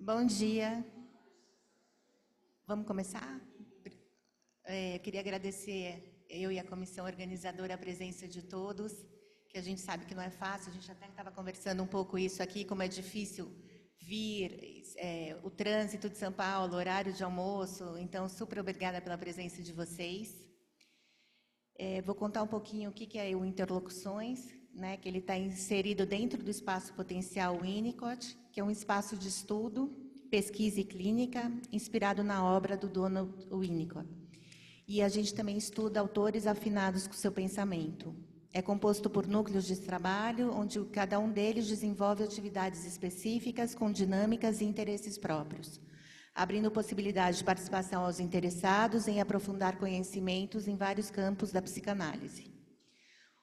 Bom dia. Vamos começar? Eu queria agradecer, eu e a comissão organizadora, a presença de todos, que a gente sabe que não é fácil, a gente até estava conversando um pouco isso aqui, como é difícil vir, o trânsito de São Paulo, horário de almoço, então, super obrigada pela presença de vocês. Vou contar um pouquinho o que é o Interlocuções, né, que ele está inserido dentro do espaço potencial Winnicott, que é um espaço de estudo, pesquisa e clínica, inspirado na obra do Donald Winnicott. E a gente também estuda autores afinados com o seu pensamento. É composto por núcleos de trabalho, onde cada um deles desenvolve atividades específicas com dinâmicas e interesses próprios, abrindo possibilidade de participação aos interessados em aprofundar conhecimentos em vários campos da psicanálise.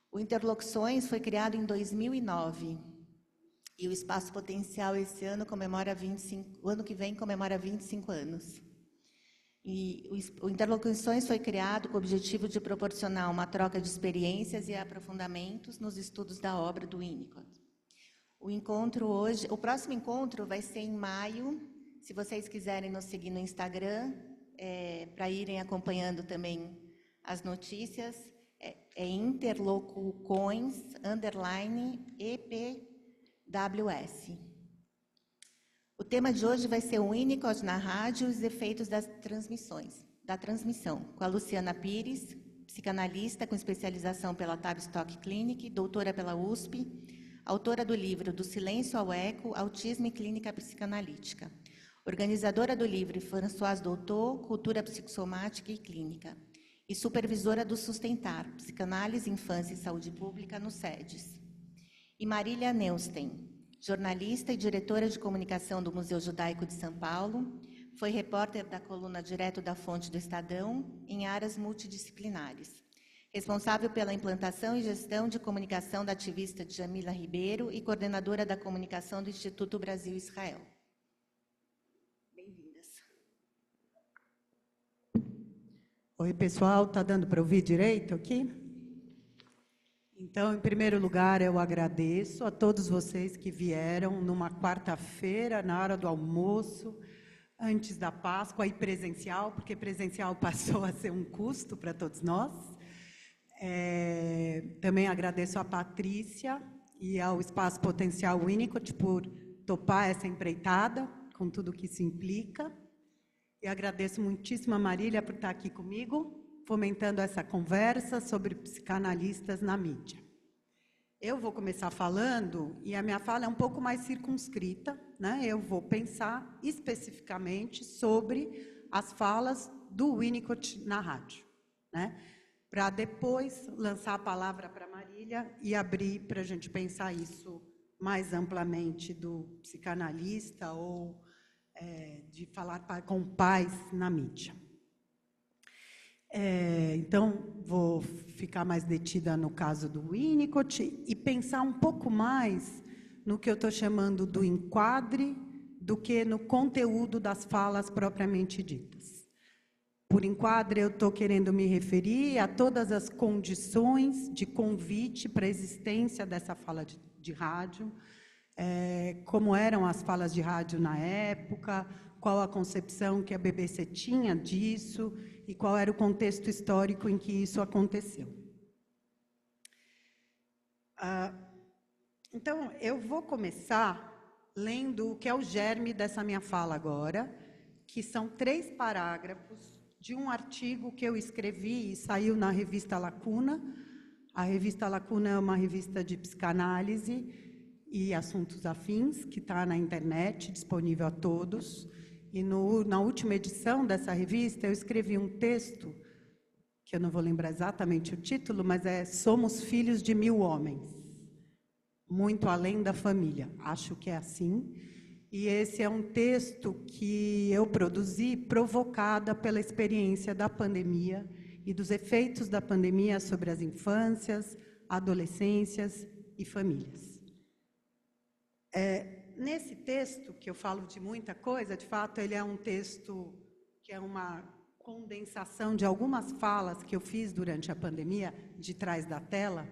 O Interlocuções foi criado em 2009 e o Espaço Potencial esse ano comemora 25, o ano que vem comemora 25 anos. E o Interlocuções foi criado com o objetivo de proporcionar uma troca de experiências e aprofundamentos nos estudos da obra do Winnicott. O próximo encontro vai ser em maio. Se vocês quiserem nos seguir no Instagram, para irem acompanhando também as notícias, é interlocuções_EPWS. O tema de hoje vai ser o Winnicott na rádio e os efeitos da transmissão, com a Luciana Pires, psicanalista com especialização pela Tavistock Clinic, doutora pela USP, autora do livro Do Silêncio ao Eco, Autismo e Clínica Psicanalítica, organizadora do livro Françoise Doutor, Cultura Psicossomática e Clínica, e supervisora do Sustentar, Psicanálise, Infância e Saúde Pública, no SEDES. E Marília Neustein, jornalista e diretora de comunicação do Museu Judaico de São Paulo, foi repórter da coluna Direto da Fonte do Estadão, em áreas multidisciplinares. Responsável pela implantação e gestão de comunicação da ativista Djamila Ribeiro e coordenadora da comunicação do Instituto Brasil-Israel. Bem-vindas. Oi, pessoal, tá dando para ouvir direito aqui? Então, em primeiro lugar, eu agradeço a todos vocês que vieram numa quarta-feira, na hora do almoço, antes da Páscoa, e presencial, porque presencial passou a ser um custo para todos nós. Também agradeço a Patrícia e ao Espaço Potencial Winnicott por topar essa empreitada, com tudo que isso implica. E agradeço muitíssimo a Marília por estar aqui comigo, fomentando essa conversa sobre psicanalistas na mídia. Eu vou começar falando, e a minha fala é um pouco mais circunscrita, né? Eu vou pensar especificamente sobre as falas do Winnicott na rádio, né? Para depois lançar a palavra para a Marília e abrir para a gente pensar isso mais amplamente do psicanalista ou de falar com pais na mídia. Então, vou ficar mais detida no caso do Winnicott e pensar um pouco mais no que eu estou chamando do enquadre do que no conteúdo das falas propriamente ditas. Por enquadre, eu estou querendo me referir a todas as condições de convite para a existência dessa fala de rádio, como eram as falas de rádio na época, qual a concepção que a BBC tinha disso e qual era o contexto histórico em que isso aconteceu. Então, eu vou começar lendo o que é o germe dessa minha fala agora, que são 3 parágrafos de um artigo que eu escrevi e saiu na revista Lacuna. A revista Lacuna é uma revista de psicanálise e assuntos afins, que está na internet, disponível a todos. E na última edição dessa revista, eu escrevi um texto, que eu não vou lembrar exatamente o título, mas é Somos Filhos de 1000 Homens, muito além da família. Acho que é assim. E esse é um texto que eu produzi provocada pela experiência da pandemia e dos efeitos da pandemia sobre as infâncias, adolescências e famílias. Nesse texto, que eu falo de muita coisa, de fato, ele é um texto que é uma condensação de algumas falas que eu fiz durante a pandemia, de trás da tela.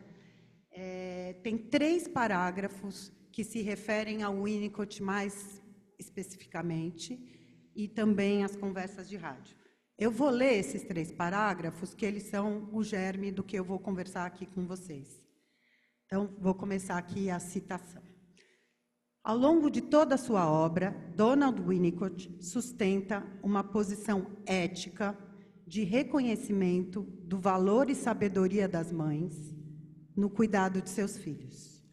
Tem 3 parágrafos que se referem ao Winnicott mais especificamente, e também as conversas de rádio. Eu vou ler esses 3 parágrafos, que eles são o germe do que eu vou conversar aqui com vocês. Então, vou começar aqui a citação. Ao longo de toda a sua obra, Donald Winnicott sustenta uma posição ética de reconhecimento do valor e sabedoria das mães no cuidado de seus filhos,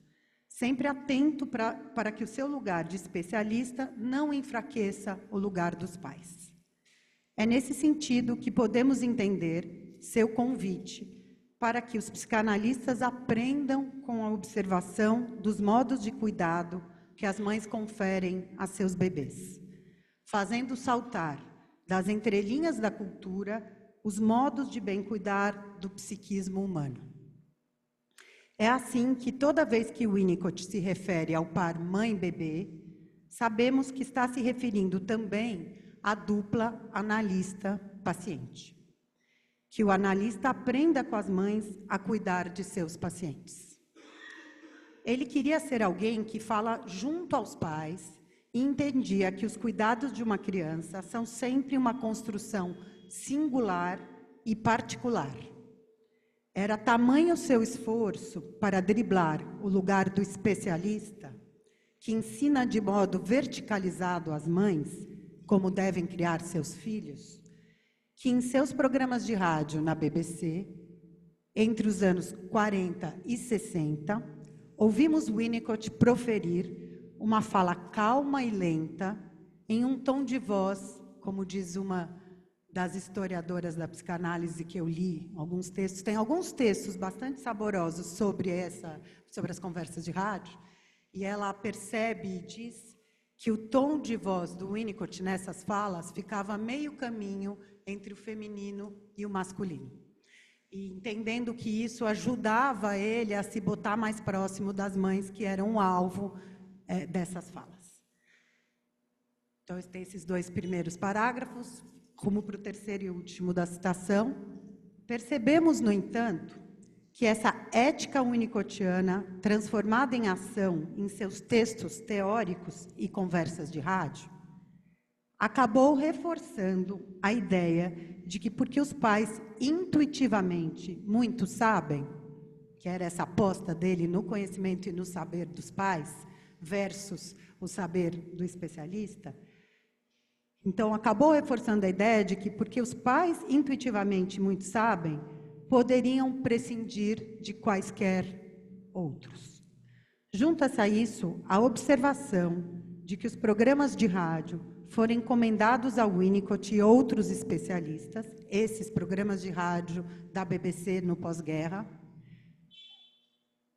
sempre atento para que o seu lugar de especialista não enfraqueça o lugar dos pais. É nesse sentido que podemos entender seu convite para que os psicanalistas aprendam com a observação dos modos de cuidado que as mães conferem a seus bebês, fazendo saltar das entrelinhas da cultura os modos de bem cuidar do psiquismo humano. É assim que toda vez que Winnicott se refere ao par mãe-bebê, sabemos que está se referindo também à dupla analista-paciente. Que o analista aprenda com as mães a cuidar de seus pacientes. Ele queria ser alguém que fala junto aos pais e entendia que os cuidados de uma criança são sempre uma construção singular e particular. Era tamanho o seu esforço para driblar o lugar do especialista, que ensina de modo verticalizado às mães como devem criar seus filhos, que em seus programas de rádio na BBC, entre os anos 40 e 60, ouvimos Winnicott proferir uma fala calma e lenta, em um tom de voz, como diz uma das historiadoras da psicanálise que eu li, alguns textos, tem alguns textos bastante saborosos sobre as conversas de rádio, e ela percebe e diz que o tom de voz do Winnicott nessas falas ficava meio caminho entre o feminino e o masculino. E entendendo que isso ajudava ele a se botar mais próximo das mães que eram o alvo dessas falas. Então, tem esses 2 primeiros parágrafos, rumo para o terceiro e último da citação. Percebemos, no entanto, que essa ética winnicottiana, transformada em ação em seus textos teóricos e conversas de rádio, acabou reforçando a ideia de que porque os pais intuitivamente muito sabem, que era essa aposta dele no conhecimento e no saber dos pais, versus o saber do especialista, então acabou reforçando a ideia de que porque os pais intuitivamente muito sabem, poderiam prescindir de quaisquer outros. Junta-se a isso a observação de que os programas de rádio foram encomendados ao Winnicott e outros especialistas, esses programas de rádio da BBC no pós-guerra,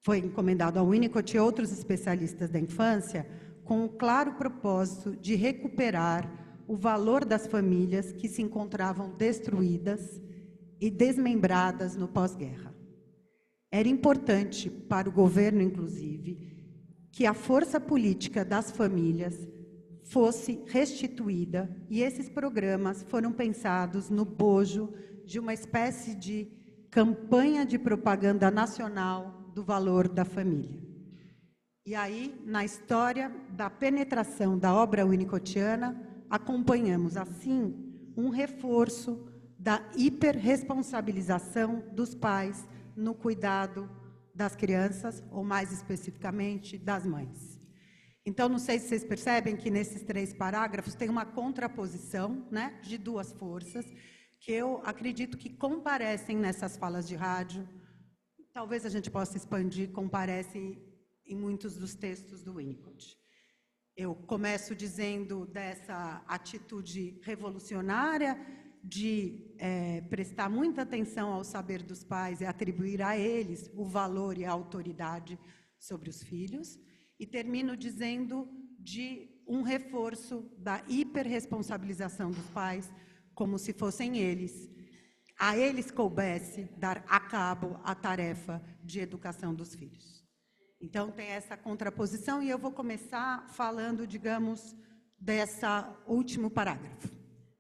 foi encomendado ao Winnicott e outros especialistas da infância, com o claro propósito de recuperar o valor das famílias que se encontravam destruídas e desmembradas no pós-guerra. Era importante para o governo, inclusive, que a força política das famílias fosse restituída, e esses programas foram pensados no bojo de uma espécie de campanha de propaganda nacional do valor da família. E aí, na história da penetração da obra winnicottiana, acompanhamos, assim, um reforço da hiperresponsabilização dos pais no cuidado das crianças, ou mais especificamente, das mães. Então, não sei se vocês percebem que nesses 3 parágrafos tem uma contraposição, né, de 2 forças, que eu acredito que comparecem nessas falas de rádio. Talvez a gente possa expandir, comparecem em muitos dos textos do Winnicott. Eu começo dizendo dessa atitude revolucionária de prestar muita atenção ao saber dos pais e atribuir a eles o valor e a autoridade sobre os filhos. E termino dizendo de um reforço da hiperresponsabilização dos pais, como se fossem eles, a eles coubesse dar a cabo a tarefa de educação dos filhos. Então, tem essa contraposição, e eu vou começar falando, digamos, desse último parágrafo,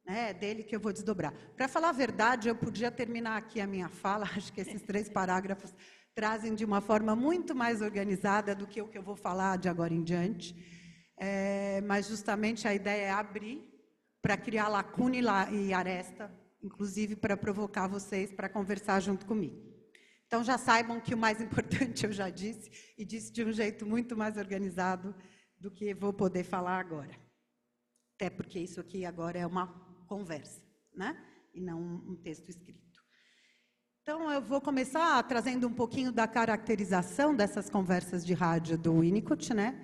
né, dele que eu vou desdobrar. Para falar a verdade, eu podia terminar aqui a minha fala, acho que esses 3 parágrafos trazem de uma forma muito mais organizada do que o que eu vou falar de agora em diante. mas justamente a ideia é abrir para criar lacuna e aresta, inclusive para provocar vocês para conversar junto comigo. Então, já saibam que o mais importante eu já disse, e disse de um jeito muito mais organizado do que vou poder falar agora. Até porque isso aqui agora é uma conversa, né? E não um texto escrito. Então, eu vou começar trazendo um pouquinho da caracterização dessas conversas de rádio do Winnicott, né?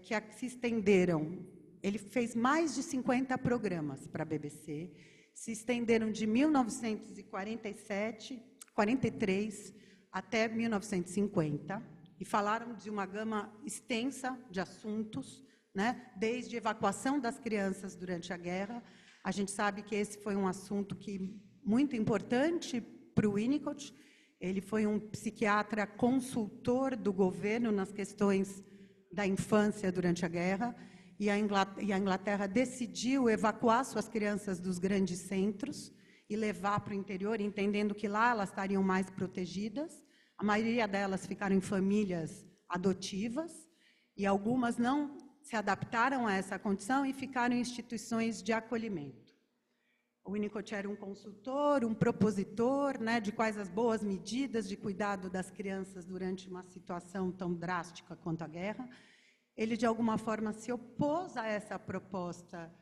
Que se estenderam. Ele fez mais de 50 programas para a BBC, se estenderam de 1943 até 1950, e falaram de uma gama extensa de assuntos, né? Desde evacuação das crianças durante a guerra. A gente sabe que esse foi um assunto muito importante para o Winnicott. Ele foi um psiquiatra consultor do governo nas questões da infância durante a guerra, e a Inglaterra decidiu evacuar suas crianças dos grandes centros e levar para o interior, entendendo que lá elas estariam mais protegidas. A maioria delas ficaram em famílias adotivas, e algumas não se adaptaram a essa condição e ficaram em instituições de acolhimento. O Winnicott era um consultor, um propositor, né, de quais as boas medidas de cuidado das crianças durante uma situação tão drástica quanto a guerra. Ele, de alguma forma, se opôs a essa proposta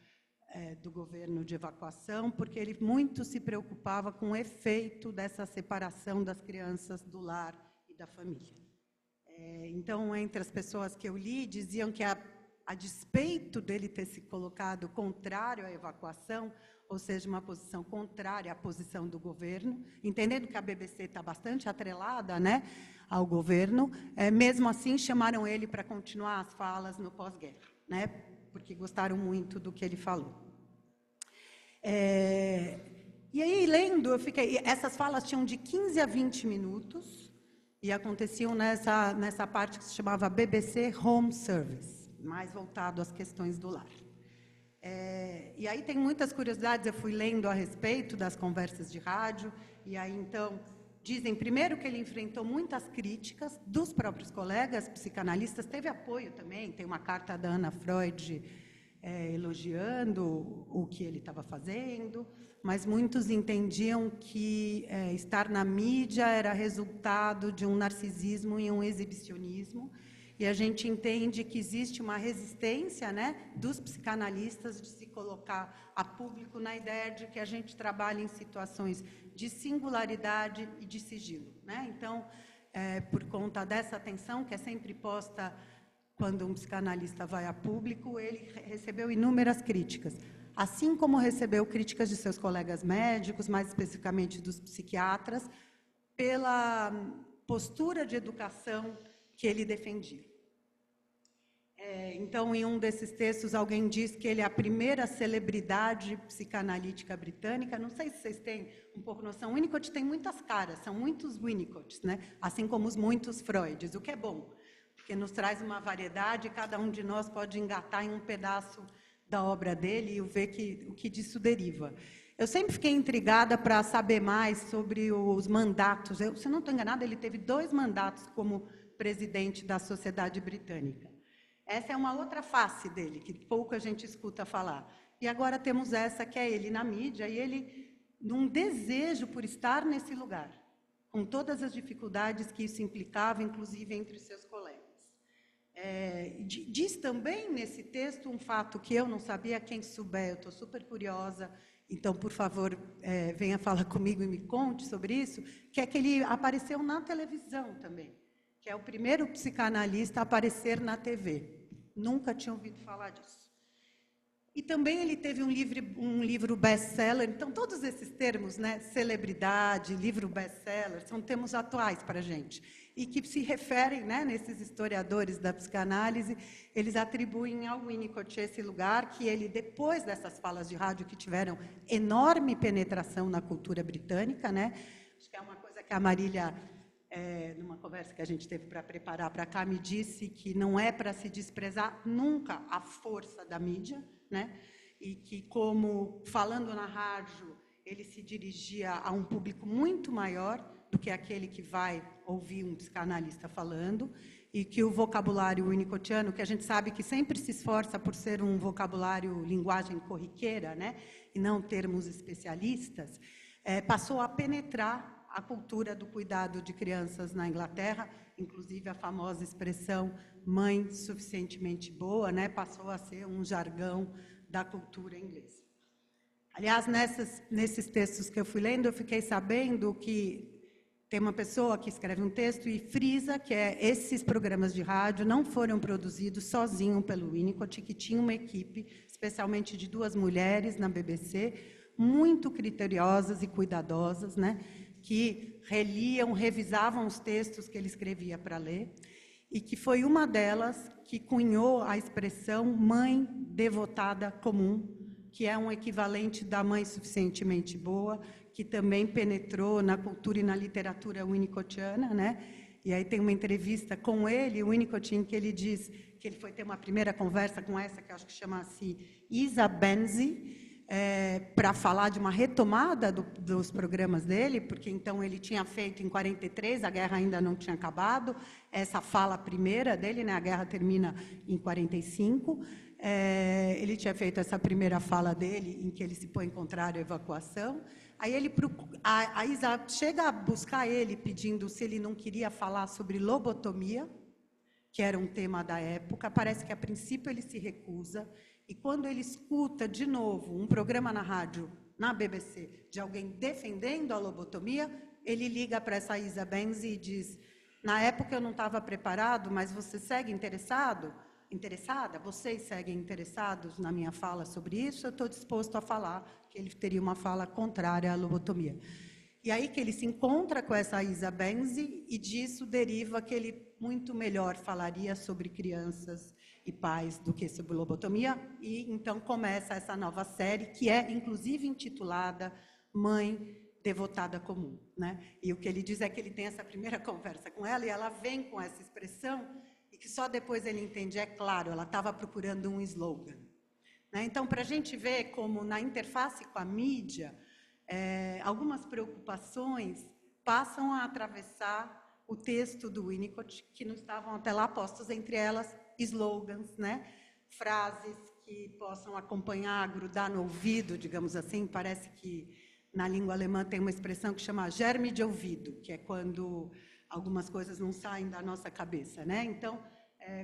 do governo de evacuação, porque ele muito se preocupava com o efeito dessa separação das crianças do lar e da família. Então, entre as pessoas que eu li, diziam que, a despeito dele ter se colocado contrário à evacuação, ou seja, uma posição contrária à posição do governo, entendendo que a BBC está bastante atrelada, né, ao governo, mesmo assim chamaram ele para continuar as falas no pós-guerra, né, porque gostaram muito do que ele falou. E aí, lendo, essas falas tinham de 15 a 20 minutos e aconteciam nessa parte que se chamava BBC Home Service, mais voltado às questões do lar. E aí tem muitas curiosidades, eu fui lendo a respeito das conversas de rádio, e aí então dizem primeiro que ele enfrentou muitas críticas dos próprios colegas psicanalistas, teve apoio também, tem uma carta da Ana Freud elogiando o que ele estava fazendo, mas muitos entendiam que estar na mídia era resultado de um narcisismo e um exibicionismo. E a gente entende que existe uma resistência, né, dos psicanalistas de se colocar a público na ideia de que a gente trabalha em situações de singularidade e de sigilo, né? Então, por conta dessa atenção que é sempre posta quando um psicanalista vai a público, ele recebeu inúmeras críticas, assim como recebeu críticas de seus colegas médicos, mais especificamente dos psiquiatras, pela postura de educação que ele defendia. Então, em um desses textos, alguém diz que ele é a primeira celebridade psicanalítica britânica. Não sei se vocês têm um pouco noção. Winnicott tem muitas caras, são muitos Winnicotts, né? Assim como os muitos Freuds, o que é bom, porque nos traz uma variedade, cada um de nós pode engatar em um pedaço da obra dele e ver o que disso deriva. Eu sempre fiquei intrigada para saber mais sobre os mandatos. Se não estou enganada, ele teve 2 mandatos como presidente da Sociedade Britânica. Essa é uma outra face dele, que pouco a gente escuta falar. E agora temos essa, que é ele na mídia, e ele num desejo por estar nesse lugar, com todas as dificuldades que isso implicava, inclusive entre os seus colegas. Diz também nesse texto um fato que eu não sabia, quem souber, eu estou super curiosa, então, por favor, venha falar comigo e me conte sobre isso, que é que ele apareceu na televisão também, que é o primeiro psicanalista a aparecer na TV. Nunca tinha ouvido falar disso. E também ele teve um livro best-seller. Então, todos esses termos, né, celebridade, livro best-seller, são termos atuais para a gente. E que se referem, né, nesses historiadores da psicanálise, eles atribuem ao Winnicott esse lugar que ele, depois dessas falas de rádio que tiveram enorme penetração na cultura britânica, né, acho que é uma coisa que a Marília, numa conversa que a gente teve para preparar para cá, me disse que não é para se desprezar nunca a força da mídia, né? E que, como falando na rádio, ele se dirigia a um público muito maior do que aquele que vai ouvir um psicanalista falando, e que o vocabulário winnicottiano, que a gente sabe que sempre se esforça por ser um vocabulário linguagem corriqueira, né, e não termos especialistas, passou a penetrar a cultura do cuidado de crianças na Inglaterra, inclusive a famosa expressão mãe suficientemente boa, né, passou a ser um jargão da cultura inglesa. Aliás, nesses textos que eu fui lendo, eu fiquei sabendo que tem uma pessoa que escreve um texto e frisa que esses programas de rádio não foram produzidos sozinho pelo Winnicott, que tinha uma equipe, especialmente de 2 mulheres na BBC, muito criteriosas e cuidadosas, né, que reliam, revisavam os textos que ele escrevia para ler, e que foi uma delas que cunhou a expressão mãe devotada comum, que é um equivalente da mãe suficientemente boa, que também penetrou na cultura e na literatura winnicottiana, né? E aí tem uma entrevista com ele, o Winnicott, em que ele diz que ele foi ter uma primeira conversa com essa, que eu acho que chama-se Isa Benzi, para falar de uma retomada dos programas dele, porque então ele tinha feito em 43, a guerra ainda não tinha acabado, essa fala primeira dele, né? A guerra termina em 45, ele tinha feito essa primeira fala dele, em que ele se põe contrário à evacuação. Aí a Isa chega a buscar ele, pedindo se ele não queria falar sobre lobotomia, que era um tema da época. Parece que, a princípio, ele se recusa. E quando ele escuta, de novo, um programa na rádio, na BBC, de alguém defendendo a lobotomia, ele liga para essa Isa Benzi e diz: na época eu não estava preparado, mas você segue interessado? Interessada? Vocês seguem interessados na minha fala sobre isso? Eu estou disposto a falar que ele teria uma fala contrária à lobotomia. E aí que ele se encontra com essa Isa Benzi e disso deriva que ele muito melhor falaria sobre crianças e pais do que sobre lobotomia, e então começa essa nova série, que é inclusive intitulada Mãe Devotada Comum, né? E o que ele diz é que ele tem essa primeira conversa com ela e ela vem com essa expressão e que só depois ele entende, é claro, ela estava procurando um slogan, né? Então, para a gente ver como na interface com a mídia, algumas preocupações passam a atravessar o texto do Winnicott, que não estavam até lá postos, entre elas slogans, né? Frases que possam acompanhar, grudar no ouvido, digamos assim. Parece que na língua alemã tem uma expressão que chama germe de ouvido, que é quando algumas coisas não saem da nossa cabeça, né? Então,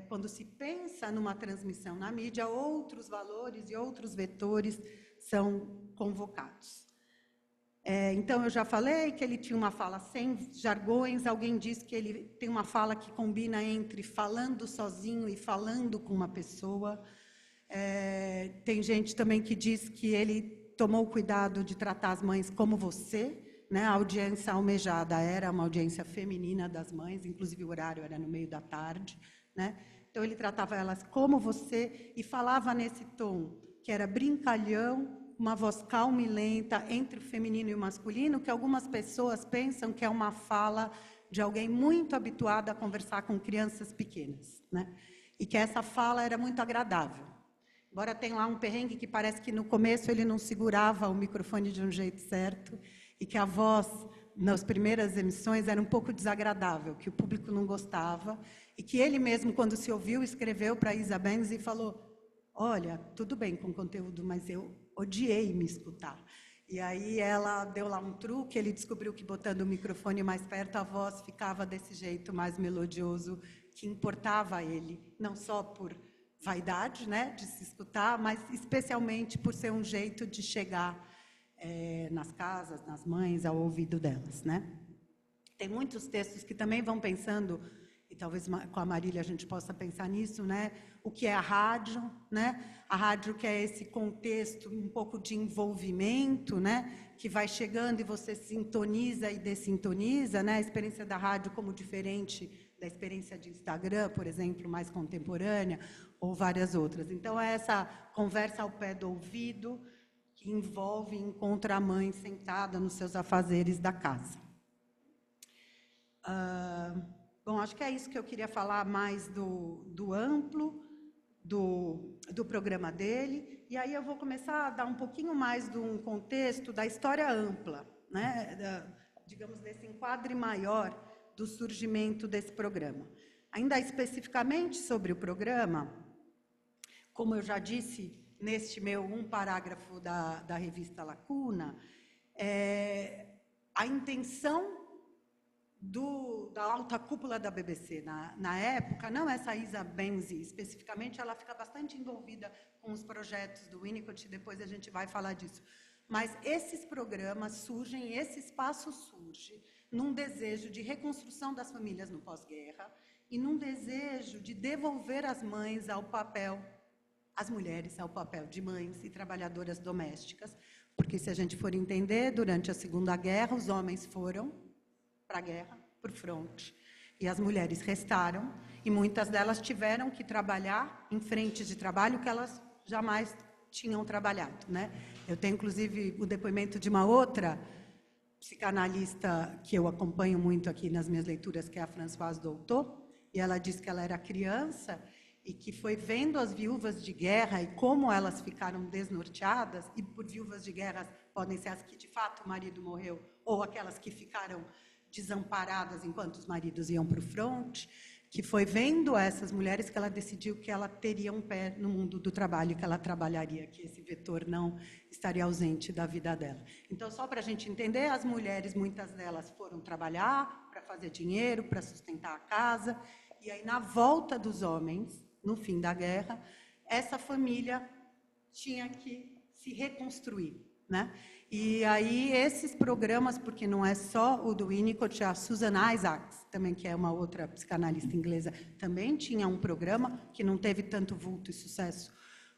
quando se pensa numa transmissão na mídia, outros valores e outros vetores são convocados. Então, eu já falei que ele tinha uma fala sem jargões. Alguém diz que ele tem uma fala que combina entre falando sozinho e falando com uma pessoa. Tem gente também que diz que ele tomou cuidado de tratar as mães como você, né? A audiência almejada era uma audiência feminina das mães, inclusive o horário era no meio da tarde, né? Então, ele tratava elas como você e falava nesse tom, que era brincalhão, uma voz calma e lenta entre o feminino e o masculino, que algumas pessoas pensam que é uma fala de alguém muito habituado a conversar com crianças pequenas, né? E que essa fala era muito agradável. Embora tenha lá um perrengue que parece que no começo ele não segurava o microfone de um jeito certo e que a voz, nas primeiras emissões, era um pouco desagradável, que o público não gostava e que ele mesmo, quando se ouviu, escreveu para a Isa Benzi e falou: olha, tudo bem com o conteúdo, mas eu odiei me escutar. E aí ela deu lá um truque, ele descobriu que botando o microfone mais perto, a voz ficava desse jeito mais melodioso, que importava a ele, não só por vaidade, né, de se escutar, mas especialmente por ser um jeito de chegar nas casas, nas mães, ao ouvido delas, né? Tem muitos textos que também vão pensando, e talvez com a Marília a gente possa pensar nisso, né? O que é a rádio, né? A rádio que é esse contexto um pouco de envolvimento, né? Que vai chegando e você sintoniza e dessintoniza, né? A experiência da rádio como diferente da experiência de Instagram, por exemplo, mais contemporânea, ou várias outras. Então, é essa conversa ao pé do ouvido que envolve e encontra a mãe sentada nos seus afazeres da casa. Bom, acho que é isso que eu queria falar mais do amplo, do programa dele. E aí eu vou começar a dar um pouquinho mais de um contexto da história ampla, né? Digamos, desse enquadre maior do surgimento desse programa. Ainda especificamente sobre o programa, como eu já disse neste meu parágrafo da revista Lacuna, a intenção da alta cúpula da BBC na época, não essa Isa Benzi especificamente, ela fica bastante envolvida com os projetos do Winnicott, depois a gente vai falar disso. Mas esses programas surgem, esse espaço surge num desejo de reconstrução das famílias no pós-guerra e num desejo de devolver as mães ao papel, as mulheres ao papel de mães e trabalhadoras domésticas, porque se a gente for entender, durante a Segunda Guerra, os homens foram para a guerra, para o fronte, e as mulheres restaram, e muitas delas tiveram que trabalhar em frentes de trabalho que elas jamais tinham trabalhado, né? Eu tenho, inclusive, o depoimento de uma outra psicanalista que eu acompanho muito aqui nas minhas leituras, que é a Françoise Doutot, e ela diz que ela era criança e que foi vendo as viúvas de guerra e como elas ficaram desnorteadas, e por viúvas de guerra podem ser as que, de fato, o marido morreu, ou aquelas que ficaram desamparadas enquanto os maridos iam para o fronte, que foi vendo essas mulheres que ela decidiu que ela teria um pé no mundo do trabalho, que ela trabalharia, que esse vetor não estaria ausente da vida dela. Então, só para a gente entender, as mulheres, muitas delas foram trabalhar para fazer dinheiro, para sustentar a casa, e aí, na volta dos homens, no fim da guerra, essa família tinha que se reconstruir, né? E aí, esses programas, porque não é só o do Winnicott, a Susan Isaacs, também, que é uma outra psicanalista inglesa, também tinha um programa que não teve tanto vulto e sucesso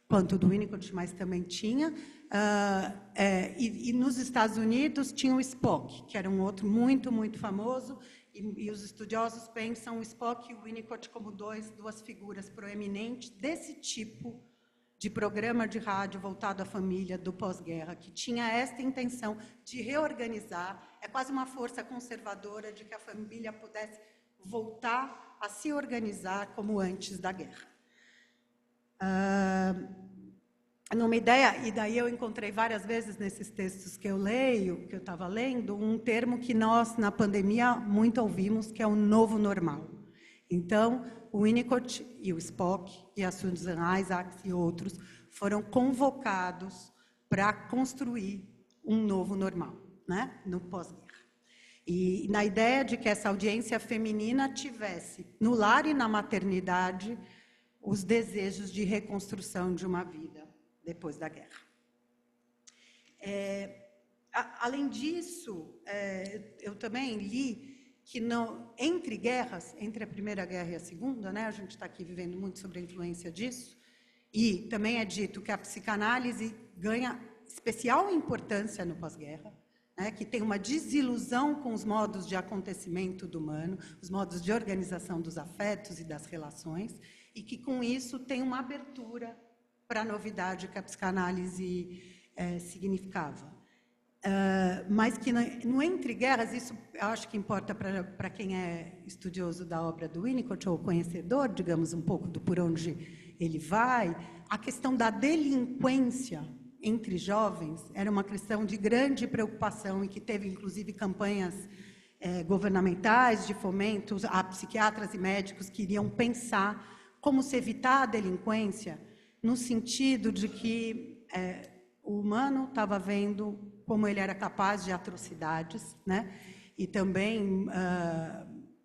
quanto o do Winnicott, mas também tinha. E nos Estados Unidos tinha o Spock, que era um outro muito, muito famoso, e os estudiosos pensam o Spock e o Winnicott como duas figuras proeminentes desse tipo de programa de rádio voltado à família do pós-guerra, que tinha esta intenção de reorganizar, é quase uma força conservadora de que a família pudesse voltar a se organizar como antes da guerra. Numa ideia, e daí eu encontrei várias vezes nesses textos que eu leio, que eu estava lendo, um termo que nós, na pandemia, muito ouvimos, que é o novo normal. Então, o Winnicott e o Spock, e a Susan Isaacs e outros, foram convocados para construir um novo normal, né, no pós-guerra. E na ideia de que essa audiência feminina tivesse, no lar e na maternidade, os desejos de reconstrução de uma vida depois da guerra. Além disso, eu também li que entre guerras, entre a Primeira Guerra e a Segunda, né, a gente está aqui vivendo muito sobre a influência disso, e também é dito que a psicanálise ganha especial importância no pós-guerra, né, que tem uma desilusão com os modos de acontecimento do humano, os modos de organização dos afetos e das relações, e que, com isso, tem uma abertura para a novidade que a psicanálise significava. Mas que no entre guerras, isso eu acho que importa para quem é estudioso da obra do Winnicott, ou conhecedor, digamos, um pouco do por onde ele vai, a questão da delinquência entre jovens era uma questão de grande preocupação e que teve, inclusive, campanhas governamentais de fomento a psiquiatras e médicos que iriam pensar como se evitar a delinquência, no sentido de que o humano estava vendo como ele era capaz de atrocidades, né? E também,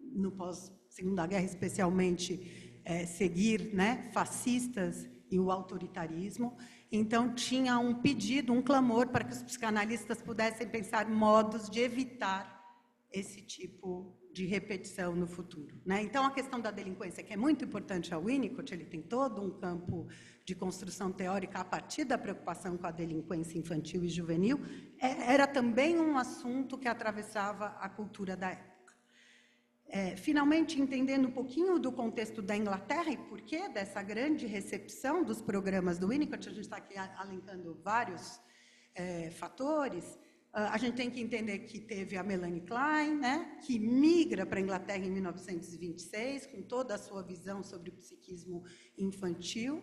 no pós-Segunda Guerra, especialmente, seguir, né, fascistas e o autoritarismo. Então, tinha um pedido, um clamor para que os psicanalistas pudessem pensar modos de evitar esse tipo de repetição no futuro, né? Então, a questão da delinquência, que é muito importante ao Winnicott, ele tem todo um campo de construção teórica a partir da preocupação com a delinquência infantil e juvenil, era também um assunto que atravessava a cultura da época. Finalmente, entendendo um pouquinho do contexto da Inglaterra e por que dessa grande recepção dos programas do Winnicott, a gente está aqui alencando vários fatores. A gente tem que entender que teve a Melanie Klein, né, que migra para a Inglaterra em 1926, com toda a sua visão sobre o psiquismo infantil.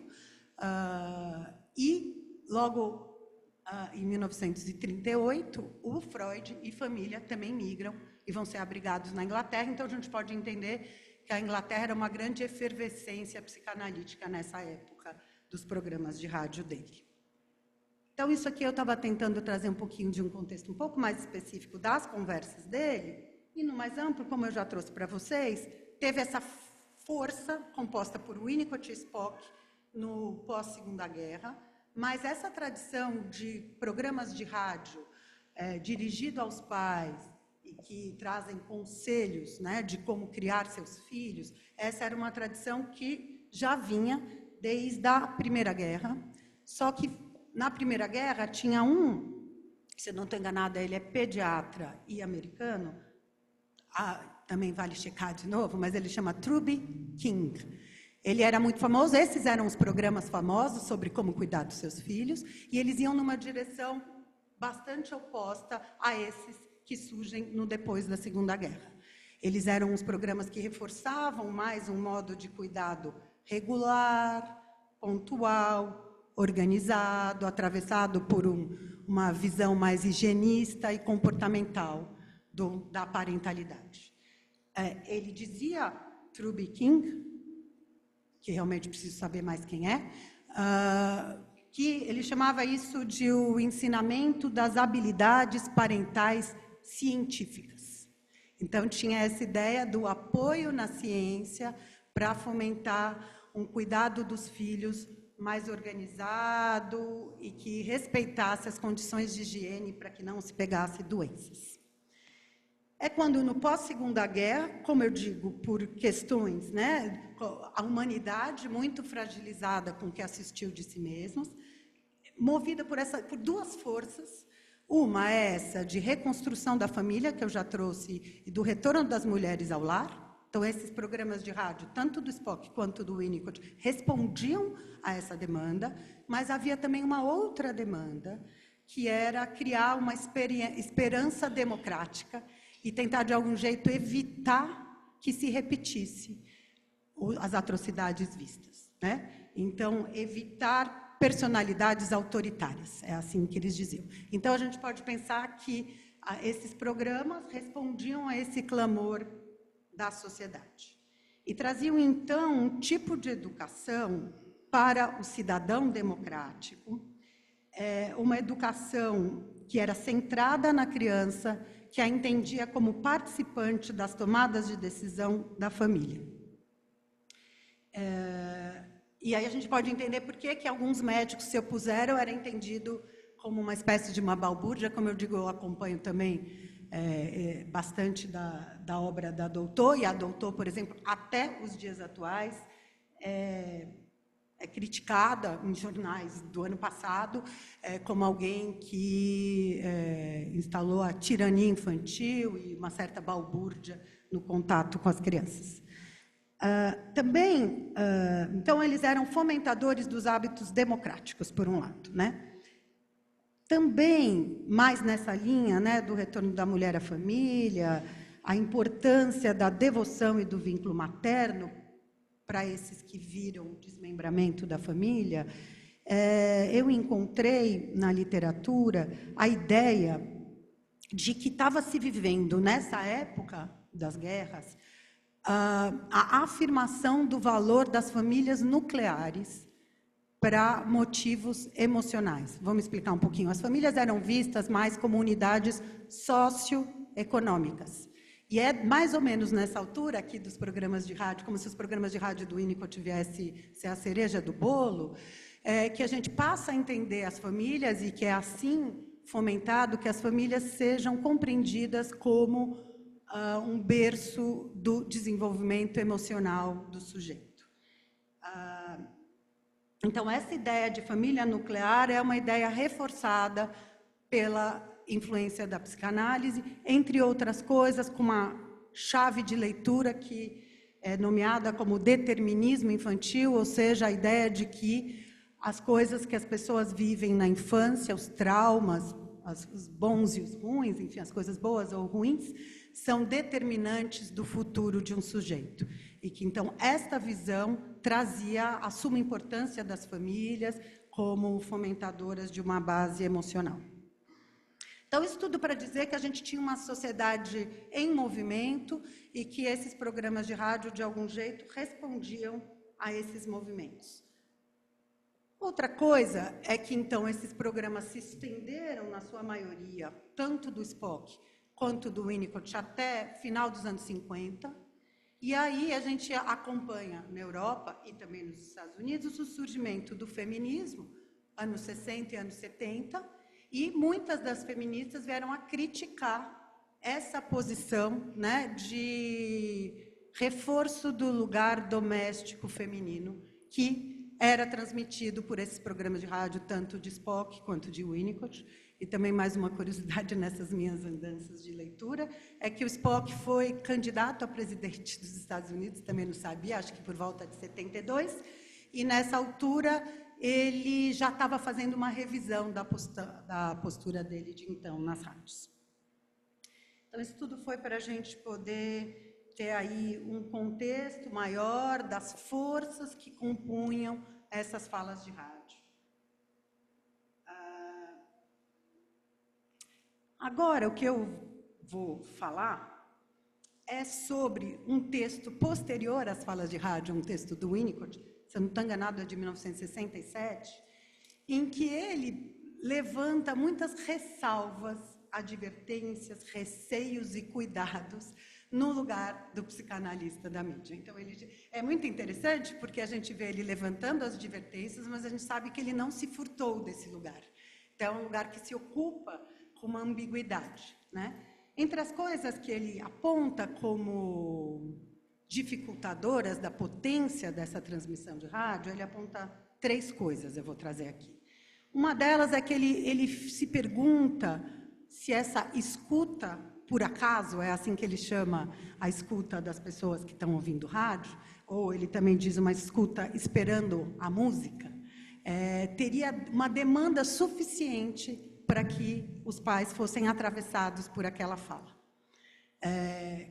E, logo em 1938, o Freud e família também migram e vão ser abrigados na Inglaterra. Então, a gente pode entender que a Inglaterra era uma grande efervescência psicanalítica nessa época dos programas de rádio dele. Então, isso aqui eu estava tentando trazer um pouquinho de um contexto um pouco mais específico das conversas dele, e no mais amplo, como eu já trouxe para vocês, teve essa força composta por Winnicott e Spock no pós-Segunda Guerra, mas essa tradição de programas de rádio dirigido aos pais e que trazem conselhos, né, de como criar seus filhos, essa era uma tradição que já vinha desde a Primeira Guerra, só que na Primeira Guerra tinha se eu não estou enganada, ele é pediatra e americano, também vale checar de novo, mas ele chama Truby King. Ele era muito famoso, esses eram os programas famosos sobre como cuidar dos seus filhos, e eles iam numa direção bastante oposta a esses que surgem no depois da Segunda Guerra. Eles eram os programas que reforçavam mais um modo de cuidado regular, pontual, organizado, atravessado por uma visão mais higienista e comportamental da parentalidade. Ele dizia, Truby King, que realmente preciso saber mais quem que ele chamava isso de o ensinamento das habilidades parentais científicas. Então, tinha essa ideia do apoio na ciência para fomentar um cuidado dos filhos mais organizado e que respeitasse as condições de higiene para que não se pegasse doenças. É quando, no pós-Segunda Guerra, como eu digo, por questões, né, a humanidade muito fragilizada com o que assistiu de si mesmos, movida por duas forças. Uma é essa de reconstrução da família, que eu já trouxe, e do retorno das mulheres ao lar. Então, esses programas de rádio, tanto do Spock quanto do Winnicott, respondiam a essa demanda, mas havia também uma outra demanda, que era criar uma esperança democrática e tentar, de algum jeito, evitar que se repetisse as atrocidades vistas, né? Então, evitar personalidades autoritárias, é assim que eles diziam. Então, a gente pode pensar que esses programas respondiam a esse clamor da sociedade. E traziam, então, um tipo de educação para o cidadão democrático, uma educação que era centrada na criança, que a entendia como participante das tomadas de decisão da família. E aí a gente pode entender por que alguns médicos se opuseram, era entendido como uma espécie de uma balbúrdia, como eu digo, eu acompanho também bastante da obra da Doutor, e a Doutor, por exemplo, até os dias atuais, é criticada em jornais do ano passado como alguém que instalou a tirania infantil e uma certa balbúrdia no contato com as crianças. Então, eles eram fomentadores dos hábitos democráticos, por um lado, né? Também, mais nessa linha, né, do retorno da mulher à família, a importância da devoção e do vínculo materno para esses que viram o desmembramento da família, eu encontrei na literatura a ideia de que estava se vivendo, nessa época das guerras, a afirmação do valor das famílias nucleares para motivos emocionais. Vamos explicar um pouquinho. As famílias eram vistas mais como unidades socioeconômicas. E é mais ou menos nessa altura aqui dos programas de rádio, como se os programas de rádio do Winnicott viessem ser a cereja do bolo, que a gente passa a entender as famílias e que é assim fomentado que as famílias sejam compreendidas como um berço do desenvolvimento emocional do sujeito. Então, essa ideia de família nuclear é uma ideia reforçada pela influência da psicanálise, entre outras coisas, com uma chave de leitura que é nomeada como determinismo infantil, ou seja, a ideia de que as coisas que as pessoas vivem na infância, os traumas, os bons e os ruins, enfim, as coisas boas ou ruins, são determinantes do futuro de um sujeito. E que, então, esta visão trazia a suma importância das famílias como fomentadoras de uma base emocional. Então, isso tudo para dizer que a gente tinha uma sociedade em movimento e que esses programas de rádio, de algum jeito, respondiam a esses movimentos. Outra coisa é que, então, esses programas se estenderam, na sua maioria, tanto do Spock quanto do Winnicott, até final dos anos 50. E aí a gente acompanha, na Europa e também nos Estados Unidos, o surgimento do feminismo, anos 60 e anos 70, e muitas das feministas vieram a criticar essa posição, né, de reforço do lugar doméstico feminino, que era transmitido por esses programas de rádio, tanto de Spock quanto de Winnicott. E também mais uma curiosidade nessas minhas andanças de leitura, é que o Spock foi candidato a presidente dos Estados Unidos, também não sabia, acho que por volta de 72, e nessa altura ele já estava fazendo uma revisão da postura dele de então nas rádios. Então, isso tudo foi para a gente poder ter aí um contexto maior das forças que compunham essas falas de rádio. Agora, o que eu vou falar é sobre um texto posterior às falas de rádio, um texto do Winnicott, se eu não estou enganado, é de 1967, em que ele levanta muitas ressalvas, advertências, receios e cuidados no lugar do psicanalista da mídia. Então, é muito interessante, porque a gente vê ele levantando as advertências, mas a gente sabe que ele não se furtou desse lugar. Então, é um lugar que se ocupa com uma ambiguidade, né? Entre as coisas que ele aponta como dificultadoras da potência dessa transmissão de rádio, ele aponta 3 coisas, eu vou trazer aqui. Uma delas é que ele se pergunta se essa escuta, por acaso, é assim que ele chama a escuta das pessoas que estão ouvindo rádio, ou ele também diz uma escuta esperando a música, teria uma demanda suficiente para que os pais fossem atravessados por aquela fala.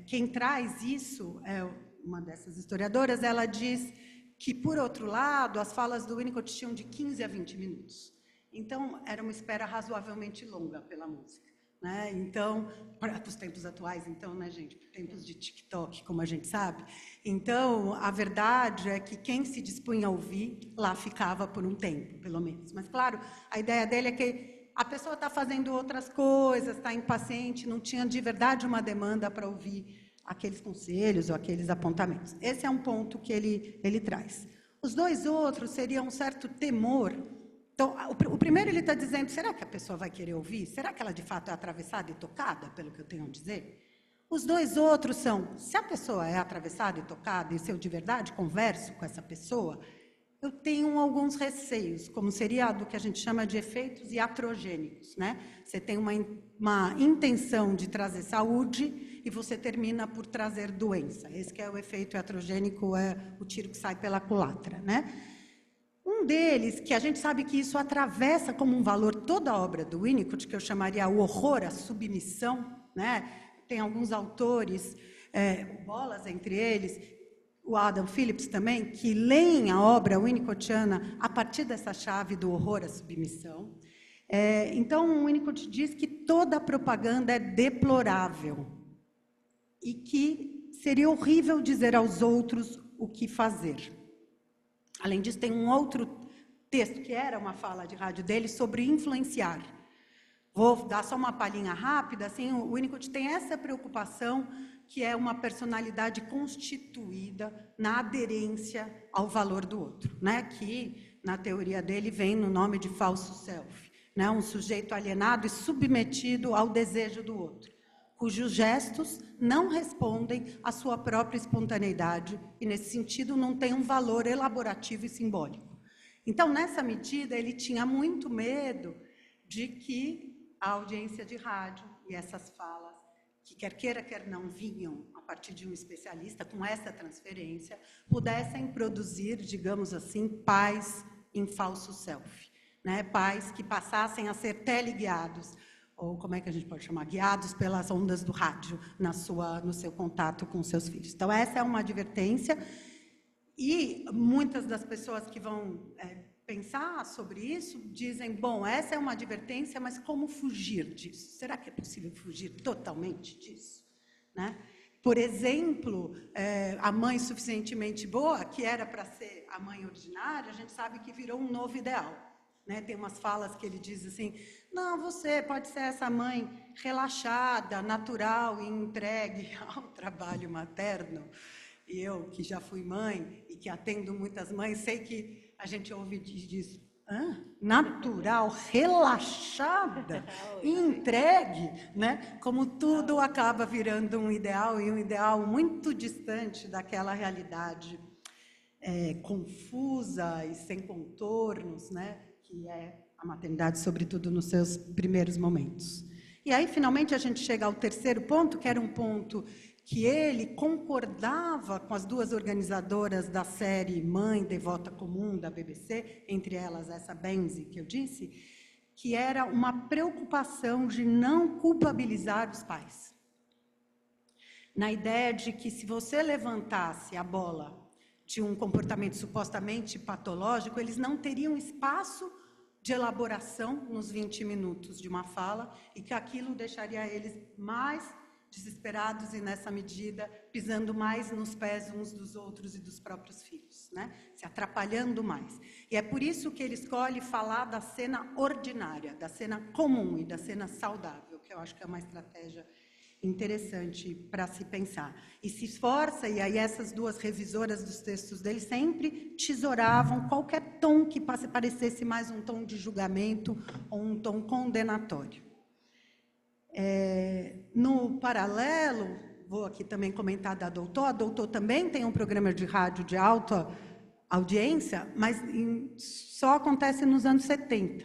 Quem traz isso é uma dessas historiadoras. Ela diz que, por outro lado, as falas do Winnicott tinham de 15 a 20 minutos. Então, era uma espera razoavelmente longa pela música, né? Então, para os tempos atuais, então, né, gente? Tempos de TikTok, como a gente sabe. Então, a verdade é que quem se dispunha a ouvir, lá ficava por um tempo, pelo menos. Mas, claro, a ideia dele é que a pessoa está fazendo outras coisas, está impaciente, não tinha de verdade uma demanda para ouvir aqueles conselhos ou aqueles apontamentos. Esse é um ponto que ele traz. Os 2 outros seriam um certo temor. Então, o primeiro ele está dizendo, será que a pessoa vai querer ouvir? Será que ela de fato é atravessada e tocada, pelo que eu tenho a dizer? Os 2 outros são, se a pessoa é atravessada e tocada, e se eu de verdade converso com essa pessoa, eu tenho alguns receios, como seria do que a gente chama de efeitos iatrogênicos, né? Você tem uma intenção de trazer saúde e você termina por trazer doença. Esse que é o efeito iatrogênico, é o tiro que sai pela culatra, né? Um deles, que a gente sabe que isso atravessa como um valor toda a obra do Winnicott, que eu chamaria o horror à submissão, né? Tem alguns autores, o Bolas entre eles, o Adam Phillips também, que leem a obra winnicottiana a partir dessa chave do horror à submissão. Então, o Winnicott diz que toda a propaganda é deplorável e que seria horrível dizer aos outros o que fazer. Além disso, tem um outro texto, que era uma fala de rádio dele, sobre influenciar. Vou dar só uma palhinha rápida. Assim, o Winnicott tem essa preocupação, que é uma personalidade constituída na aderência ao valor do outro, né? Que, na teoria dele, vem no nome de falso self, né? Um sujeito alienado e submetido ao desejo do outro, cujos gestos não respondem à sua própria espontaneidade e, nesse sentido, não têm um valor elaborativo e simbólico. Então, nessa medida, ele tinha muito medo de que a audiência de rádio e essas falas, que quer queira, quer não, vinham a partir de um especialista com essa transferência, pudessem produzir, digamos assim, pais em falso self, né? Pais que passassem a ser teleguiados, ou como é que a gente pode chamar? Guiados pelas ondas do rádio no seu contato com seus filhos. Então, essa é uma advertência, e muitas das pessoas que vão pensar sobre isso, dizem, bom, essa é uma advertência, mas como fugir disso? Será que é possível fugir totalmente disso? Né? Por exemplo, a mãe suficientemente boa, que era para ser a mãe ordinária, a gente sabe que virou um novo ideal. Né? Tem umas falas que ele diz assim, não, você pode ser essa mãe relaxada, natural e entregue ao trabalho materno. E eu, que já fui mãe e que atendo muitas mães, sei que a gente ouve disso, natural, relaxada, entregue, né? Como tudo acaba virando um ideal, e um ideal muito distante daquela realidade confusa e sem contornos, né? Que é a maternidade, sobretudo nos seus primeiros momentos. E aí, finalmente, a gente chega ao terceiro ponto, que era um ponto que ele concordava com as duas organizadoras da série Mãe Devota Comum, da BBC, entre elas essa Benzi, que eu disse, que era uma preocupação de não culpabilizar os pais. Na ideia de que, se você levantasse a bola de um comportamento supostamente patológico, eles não teriam espaço de elaboração nos 20 minutos de uma fala, e que aquilo deixaria eles mais desesperados e, nessa medida, pisando mais nos pés uns dos outros e dos próprios filhos, né? Se atrapalhando mais. E é por isso que ele escolhe falar da cena ordinária, da cena comum e da cena saudável, que eu acho que é uma estratégia interessante para se pensar. E se esforça, e aí essas duas revisoras dos textos dele sempre tesouravam qualquer tom que parecesse mais um tom de julgamento ou um tom condenatório. No paralelo, vou aqui também comentar da Doutor, a Doutor também tem um programa de rádio de alta audiência, mas só acontece nos anos 70.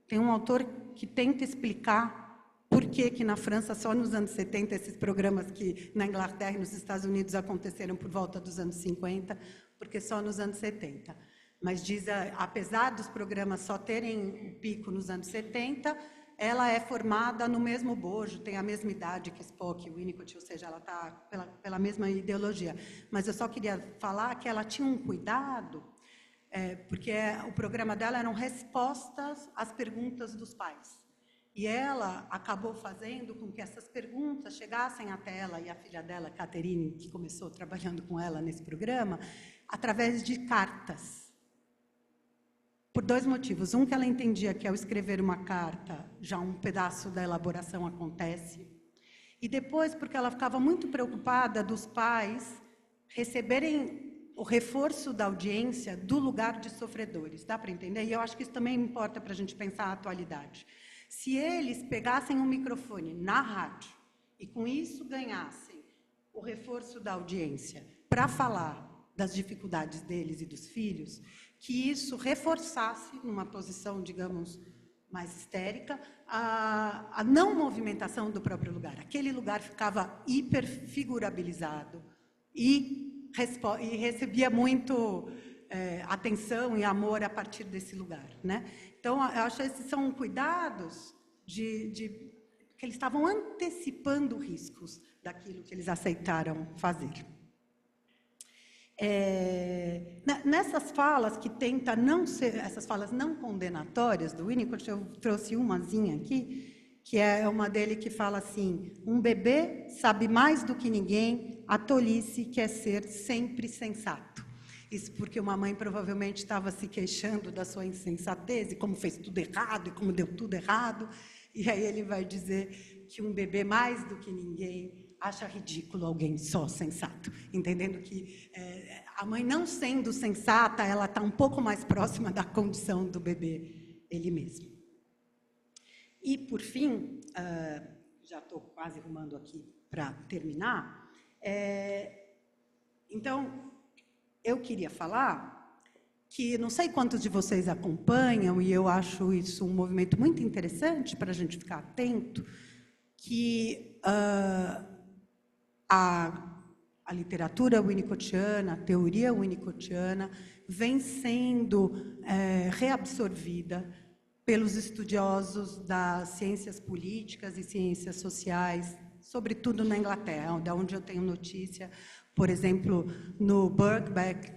Tem um autor que tenta explicar por que na França, só nos anos 70, esses programas que na Inglaterra e nos Estados Unidos aconteceram por volta dos anos 50, porque só nos anos 70. Mas diz, apesar dos programas só terem o pico nos anos 70, ela é formada no mesmo bojo, tem a mesma idade que Spock e Winnicott, ou seja, ela está pela mesma ideologia. Mas eu só queria falar que ela tinha um cuidado, porque o programa dela eram respostas às perguntas dos pais. E ela acabou fazendo com que essas perguntas chegassem até ela e a filha dela, Catherine, que começou trabalhando com ela nesse programa, através de cartas. Por dois motivos. Um, que ela entendia que ao escrever uma carta, já um pedaço da elaboração acontece. E depois, porque ela ficava muito preocupada dos pais receberem o reforço da audiência do lugar de sofredores. Dá para entender? E eu acho que isso também importa para a gente pensar a atualidade. Se eles pegassem um microfone na rádio e com isso ganhassem o reforço da audiência para falar das dificuldades deles e dos filhos, que isso reforçasse, numa posição, digamos, mais histérica, a não movimentação do próprio lugar. Aquele lugar ficava hiperfigurabilizado e recebia muito atenção e amor a partir desse lugar, né? Então, eu acho que esses são cuidados que eles estavam antecipando riscos daquilo que eles aceitaram fazer. Nessas falas que tenta não ser, essas falas não condenatórias do Winnicott, eu trouxe umazinha aqui, que é uma dele que fala assim: um bebê sabe mais do que ninguém a tolice que é ser sempre sensato. Isso porque uma mãe provavelmente estava se queixando da sua insensatez e como fez tudo errado e como deu tudo errado. E aí ele vai dizer que um bebê mais do que ninguém acha ridículo alguém só sensato, entendendo que a mãe, não sendo sensata, ela está um pouco mais próxima da condição do bebê ele mesmo. E, por fim, já estou quase rumando aqui para terminar, então, eu queria falar que, não sei quantos de vocês acompanham, e eu acho isso um movimento muito interessante para a gente ficar atento, que a literatura winnicottiana, a teoria winnicottiana, vem sendo reabsorvida pelos estudiosos das ciências políticas e ciências sociais, sobretudo na Inglaterra, onde eu tenho notícia, por exemplo, no Birkbeck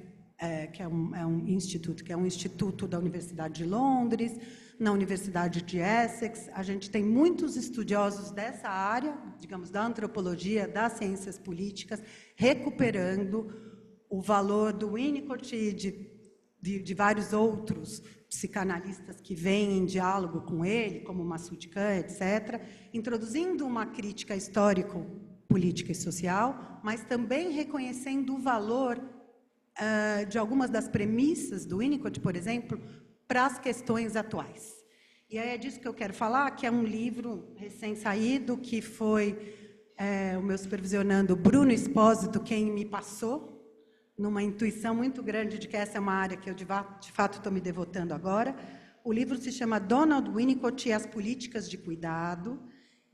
que é um instituto da Universidade de Londres, na Universidade de Essex. A gente tem muitos estudiosos dessa área, digamos, da antropologia, das ciências políticas, recuperando o valor do Winnicott e de vários outros psicanalistas que vêm em diálogo com ele, como Massoud Khan, etc., introduzindo uma crítica histórico-política e social, mas também reconhecendo o valor de algumas das premissas do Winnicott, por exemplo, para as questões atuais. E aí é disso que eu quero falar, que é um livro recém-saído, que foi o meu supervisionando Bruno Espósito quem me passou, numa intuição muito grande de que essa é uma área que eu, de fato, estou me devotando agora. O livro se chama Donald Winnicott e as Políticas de Cuidado,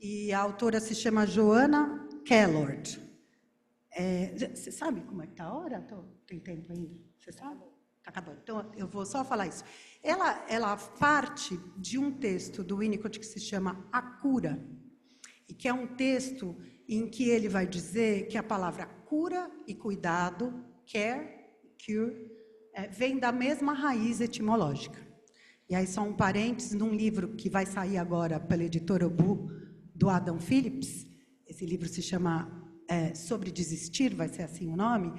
e a autora se chama Joanna Kellord. Você sabe como é que está a hora? Tem tempo ainda? Você sabe? Está acabando. Então, eu vou só falar isso. Ela parte de um texto do Winnicott que se chama A Cura, e que é um texto em que ele vai dizer que a palavra cura e cuidado, care, cure, vem da mesma raiz etimológica. E aí, só um parênteses, num livro que vai sair agora pela editora Obu, do Adam Phillips, esse livro se chama Sobre Desistir, vai ser assim o nome,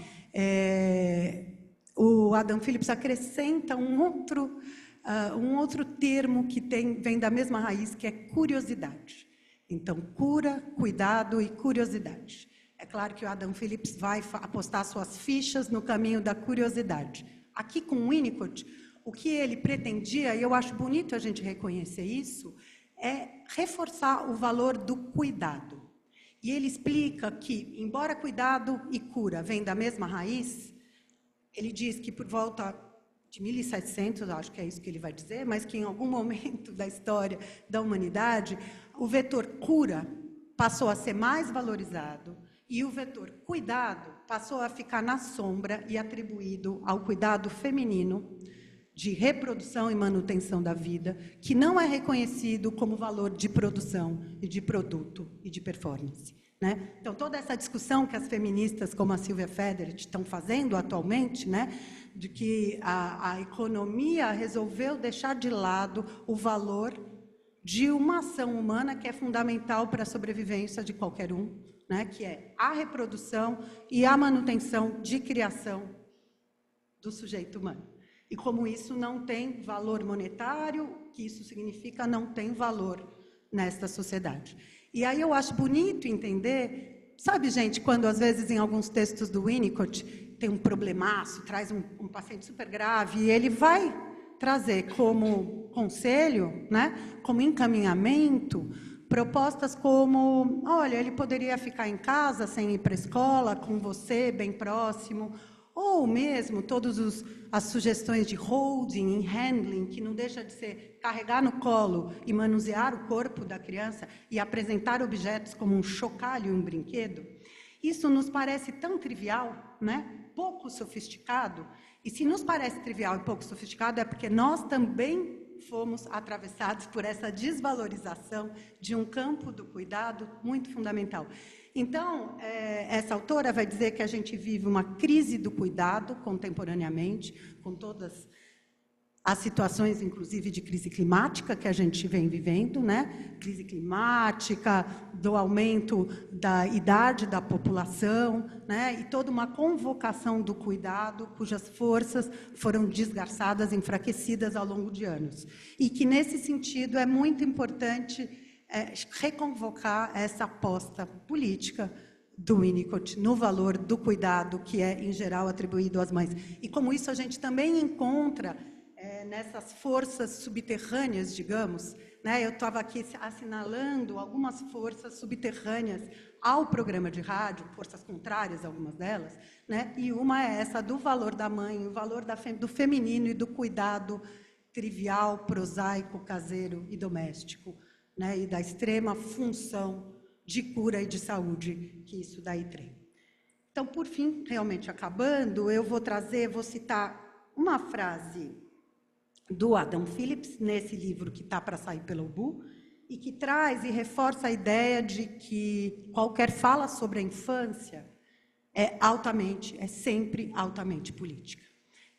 o Adam Phillips acrescenta um outro termo que vem da mesma raiz, que é curiosidade. Então, cura, cuidado e curiosidade. É claro que o Adam Phillips vai apostar suas fichas no caminho da curiosidade. Aqui, com Winnicott, o que ele pretendia, e eu acho bonito a gente reconhecer isso, é reforçar o valor do cuidado. E ele explica que, embora cuidado e cura vêm da mesma raiz, ele diz que por volta de 1700, acho que é isso que ele vai dizer, mas que em algum momento da história da humanidade, o vetor cura passou a ser mais valorizado e o vetor cuidado passou a ficar na sombra e atribuído ao cuidado feminino de reprodução e manutenção da vida, que não é reconhecido como valor de produção e de produto e de performance. Né? Então, toda essa discussão que as feministas, como a Silvia Federici, estão fazendo atualmente, né, de que a economia resolveu deixar de lado o valor de uma ação humana que é fundamental para a sobrevivência de qualquer um, né, que é a reprodução e a manutenção de criação do sujeito humano. E como isso não tem valor monetário, que isso significa não tem valor nesta sociedade. E aí eu acho bonito entender, sabe, gente, quando às vezes em alguns textos do Winnicott tem um problemaço, traz um paciente super grave, e ele vai trazer como conselho, né, como encaminhamento, propostas como, olha, ele poderia ficar em casa sem ir para a escola, com você, bem próximo, ou mesmo todas as sugestões de holding e handling, que não deixa de ser carregar no colo e manusear o corpo da criança e apresentar objetos como um chocalho e um brinquedo. Isso nos parece tão trivial, né? Pouco sofisticado. E se nos parece trivial e pouco sofisticado, é porque nós também fomos atravessados por essa desvalorização de um campo do cuidado muito fundamental. Então, essa autora vai dizer que a gente vive uma crise do cuidado contemporaneamente, com todas as situações, inclusive, de crise climática que a gente vem vivendo, né? Crise climática, do aumento da idade da população, né? E toda uma convocação do cuidado, cujas forças foram desgarçadas, enfraquecidas ao longo de anos. E que, nesse sentido, é muito importante reconvocar essa aposta política do Winnicott no valor do cuidado, que é, em geral, atribuído às mães. E como isso a gente também encontra nessas forças subterrâneas, digamos, né? Eu estava aqui assinalando algumas forças subterrâneas ao programa de rádio, forças contrárias, algumas delas, né? E uma é essa do valor da mãe, o valor do feminino e do cuidado trivial, prosaico, caseiro e doméstico, né, e da extrema função de cura e de saúde que isso daí tem. Então, por fim, realmente acabando, eu vou citar uma frase do Adam Phillips, nesse livro que está para sair pela Obu, e que traz e reforça a ideia de que qualquer fala sobre a infância é sempre altamente política.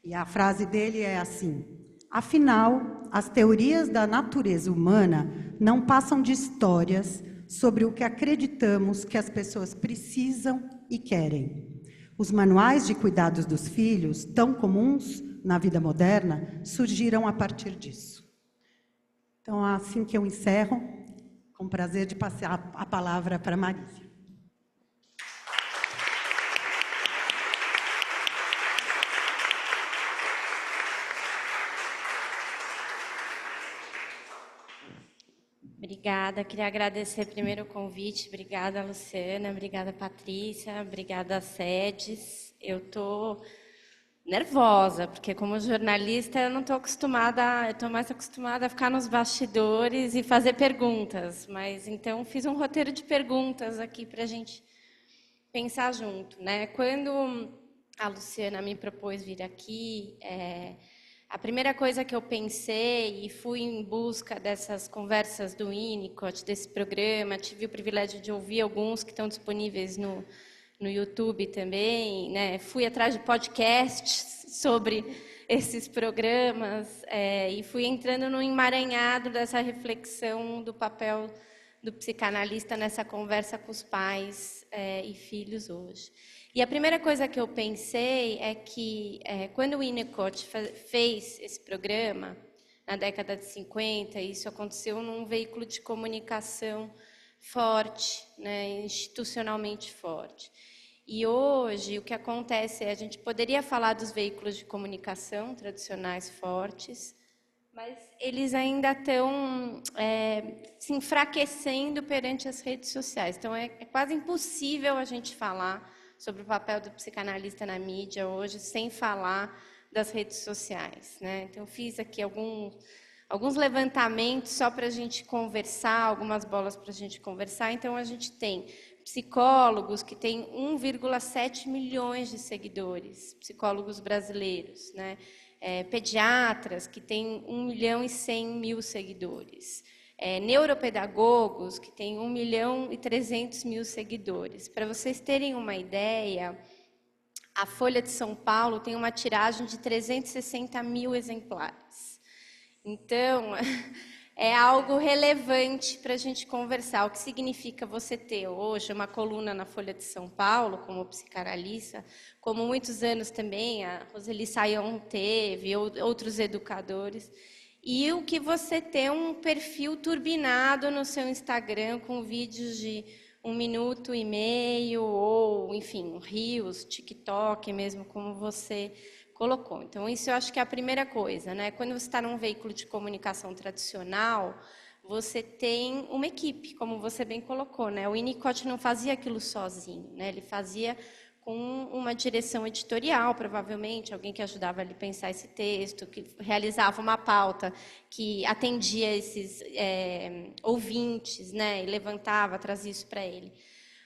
E a frase dele é assim: afinal, as teorias da natureza humana não passam de histórias sobre o que acreditamos que as pessoas precisam e querem. Os manuais de cuidados dos filhos, tão comuns na vida moderna, surgiram a partir disso. Então, assim que eu encerro, com prazer de passar a palavra para a Marisa. Obrigada, queria agradecer primeiro o convite, obrigada Luciana, obrigada Patrícia, obrigada Sedes. Eu estou nervosa, porque como jornalista eu não estou acostumada, eu estou mais acostumada a ficar nos bastidores e fazer perguntas, mas então fiz um roteiro de perguntas aqui para a gente pensar junto, né? Quando a Luciana me propôs vir aqui, a primeira coisa que eu pensei, e fui em busca dessas conversas do Winnicott, desse programa, tive o privilégio de ouvir alguns que estão disponíveis no YouTube também, né? Fui atrás de podcasts sobre esses programas e fui entrando no emaranhado dessa reflexão do papel do psicanalista nessa conversa com os pais e filhos hoje. E a primeira coisa que eu pensei é que, quando o Winnicott fez esse programa, na década de 50, isso aconteceu num veículo de comunicação forte, né, institucionalmente forte. E hoje, o que acontece é, a gente poderia falar dos veículos de comunicação tradicionais fortes, mas eles ainda estão se enfraquecendo perante as redes sociais. Então, é quase impossível a gente falar sobre o papel do psicanalista na mídia hoje, sem falar das redes sociais, né? Então, fiz aqui alguns levantamentos só para a gente conversar, algumas bolas para a gente conversar. Então, a gente tem psicólogos que têm 1,7 milhões de seguidores, psicólogos brasileiros, né? Pediatras que têm 1.100.000 seguidores. Neuropedagogos, que tem 1.300.000 seguidores. Para vocês terem uma ideia, a Folha de São Paulo tem uma tiragem de 360.000 exemplares. Então, é algo relevante para a gente conversar. O que significa você ter hoje uma coluna na Folha de São Paulo, como psicanalista, como muitos anos também a Roseli Saião teve, outros educadores. E o que você ter um perfil turbinado no seu Instagram com vídeos de 1 minuto e meio, ou, enfim, Reels, TikTok mesmo, como você colocou. Então, isso eu acho que é a primeira coisa, né? Quando você está num veículo de comunicação tradicional, você tem uma equipe, como você bem colocou, né? O Winnicott não fazia aquilo sozinho, né? Ele fazia com uma direção editorial, provavelmente, alguém que ajudava ele a pensar esse texto, que realizava uma pauta, que atendia esses ouvintes, né, e levantava, trazia isso para ele.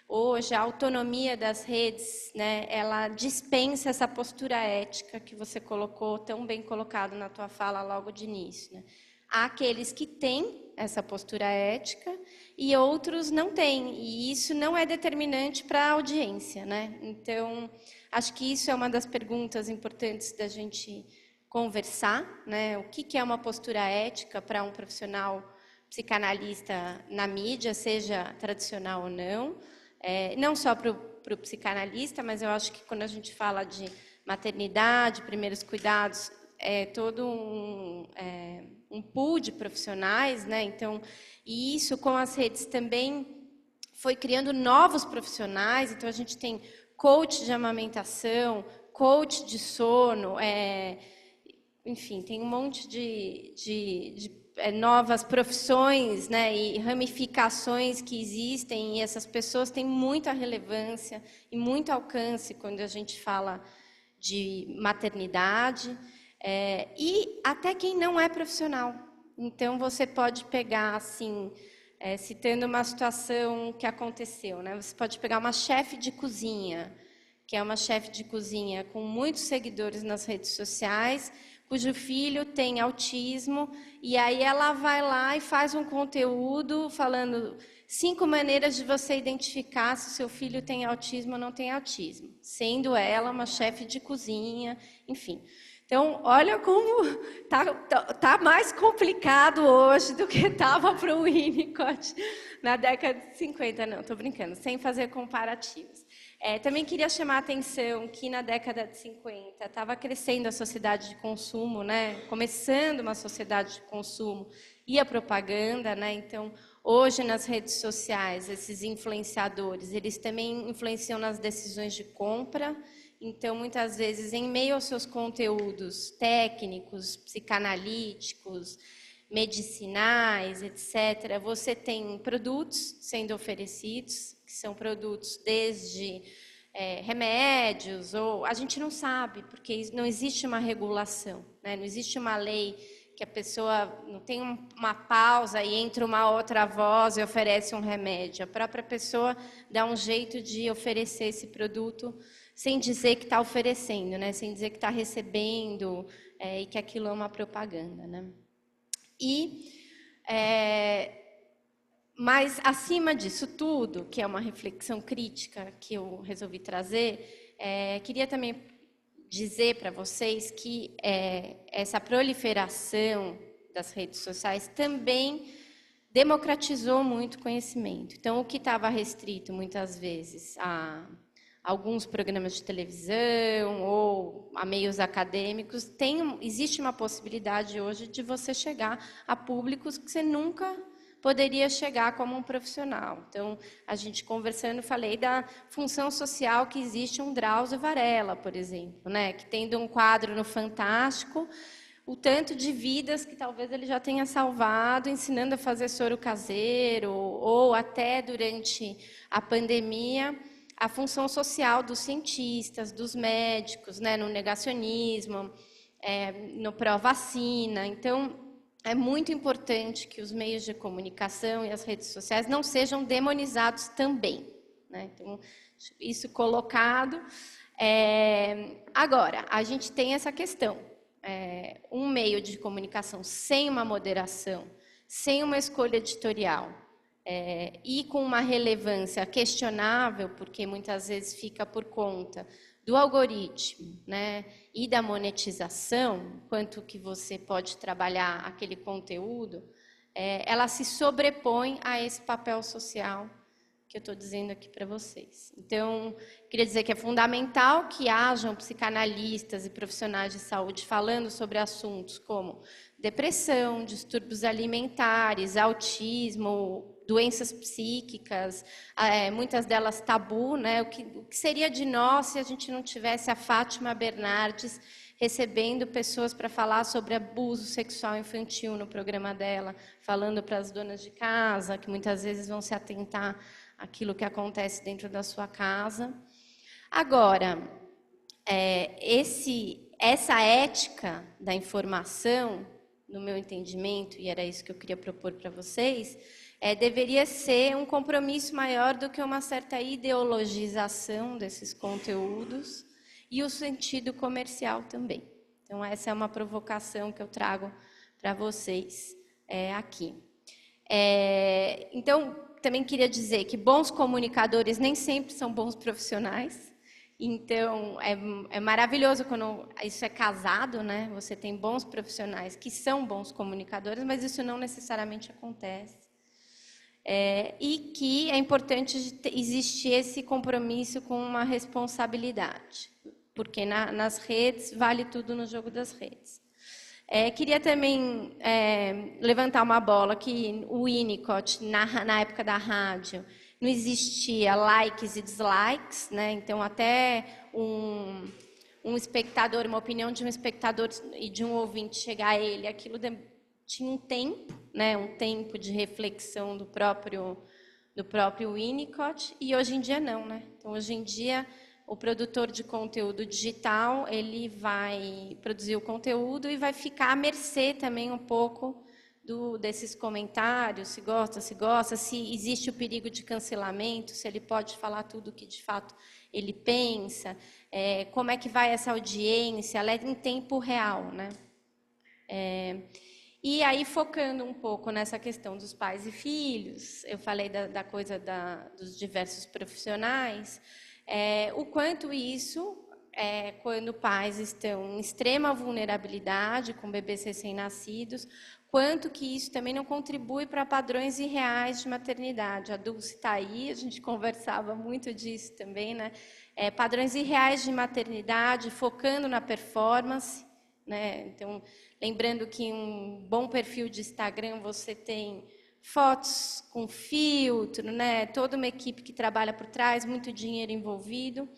Hoje, a autonomia das redes, né, ela dispensa essa postura ética que você colocou, tão bem colocado na tua fala logo de início, né? Há aqueles que têm essa postura ética e outros não têm, e isso não é determinante para a audiência, né? Então, acho que isso é uma das perguntas importantes da gente conversar, né? O que é uma postura ética para um profissional psicanalista na mídia, seja tradicional ou não, não só para o psicanalista, mas eu acho que quando a gente fala de maternidade, primeiros cuidados, é todo um pool de profissionais, né? Então, e isso com as redes também foi criando novos profissionais. Então, a gente tem coach de amamentação, coach de sono, enfim, tem um monte de novas profissões, né, e ramificações que existem, e essas pessoas têm muita relevância e muito alcance quando a gente fala de maternidade. E até quem não é profissional. Então, você pode pegar, assim, citando uma situação que aconteceu, né? Você pode pegar uma chefe de cozinha, que é uma chefe de cozinha com muitos seguidores nas redes sociais, cujo filho tem autismo, e aí ela vai lá e faz um conteúdo falando 5 maneiras de você identificar se o seu filho tem autismo ou não tem autismo, sendo ela uma chefe de cozinha, enfim. Então, olha como tá mais complicado hoje do que estava para o Winnicott na década de 50. Não, estou brincando, sem fazer comparativos. Também queria chamar a atenção que na década de 50 estava crescendo a sociedade de consumo, né? Começando uma sociedade de consumo e a propaganda, né? Então, hoje nas redes sociais, esses influenciadores, eles também influenciam nas decisões de compra. Então, muitas vezes, em meio aos seus conteúdos técnicos, psicanalíticos, medicinais, etc., você tem produtos sendo oferecidos, que são produtos desde remédios, ou a gente não sabe, porque não existe uma regulação, né? Não existe uma lei que a pessoa não tem uma pausa e entra uma outra voz e oferece um remédio. A própria pessoa dá um jeito de oferecer esse produto sem dizer que está oferecendo, né? Sem dizer que está recebendo e que aquilo é uma propaganda, né? Mas, acima disso tudo, que é uma reflexão crítica que eu resolvi trazer, queria também dizer para vocês que essa proliferação das redes sociais também democratizou muito conhecimento. Então, o que estava restrito, muitas vezes, a alguns programas de televisão ou a meios acadêmicos, existe uma possibilidade hoje de você chegar a públicos que você nunca poderia chegar como um profissional. Então, a gente conversando, falei da função social que existe um Drauzio Varela, por exemplo, né? Que tendo um quadro no Fantástico, o tanto de vidas que talvez ele já tenha salvado, ensinando a fazer soro caseiro, ou até durante a pandemia, a função social dos cientistas, dos médicos, né? No negacionismo, no pró-vacina. Então, é muito importante que os meios de comunicação e as redes sociais não sejam demonizados também, né? Então, isso colocado. Agora, a gente tem essa questão. Um meio de comunicação sem uma moderação, sem uma escolha editorial, e com uma relevância questionável, porque muitas vezes fica por conta do algoritmo, né, e da monetização, quanto que você pode trabalhar aquele conteúdo, ela se sobrepõe a esse papel social que eu estou dizendo aqui para vocês. Então, queria dizer que é fundamental que hajam psicanalistas e profissionais de saúde falando sobre assuntos como depressão, distúrbios alimentares, autismo, doenças psíquicas, muitas delas tabu, né? O que seria de nós se a gente não tivesse a Fátima Bernardes recebendo pessoas para falar sobre abuso sexual infantil no programa dela, falando para as donas de casa, que muitas vezes vão se atentar àquilo que acontece dentro da sua casa. Agora, essa ética da informação, no meu entendimento, e era isso que eu queria propor para vocês, deveria ser um compromisso maior do que uma certa ideologização desses conteúdos e o sentido comercial também. Então, essa é uma provocação que eu trago para vocês aqui. Então, também queria dizer que bons comunicadores nem sempre são bons profissionais. Então, é maravilhoso quando isso é casado, né? Você tem bons profissionais que são bons comunicadores, mas isso não necessariamente acontece. E que é importante existir esse compromisso com uma responsabilidade, porque nas redes vale tudo no jogo das redes. Queria também levantar uma bola que o Winnicott, na época da rádio, não existia likes e dislikes, né? Então, até um espectador, uma opinião de um espectador e de um ouvinte chegar a ele, aquilo tinha um tempo, né? Um tempo de reflexão do próprio Winnicott, e hoje em dia não, né? Então, hoje em dia, o produtor de conteúdo digital, ele vai produzir o conteúdo e vai ficar à mercê também um pouco desses comentários, se gosta, se existe o perigo de cancelamento, se ele pode falar tudo o que de fato ele pensa, como é que vai essa audiência, ela é em tempo real, né? E aí, focando um pouco nessa questão dos pais e filhos, eu falei da coisa dos diversos profissionais, o quanto isso quando pais estão em extrema vulnerabilidade, com bebês recém-nascidos, quanto que isso também não contribui para padrões irreais de maternidade. A Dulce está aí, a gente conversava muito disso também, né? Padrões irreais de maternidade, focando na performance, né? Então, lembrando que em um bom perfil de Instagram você tem fotos com filtro, né? Toda uma equipe que trabalha por trás, muito dinheiro envolvido,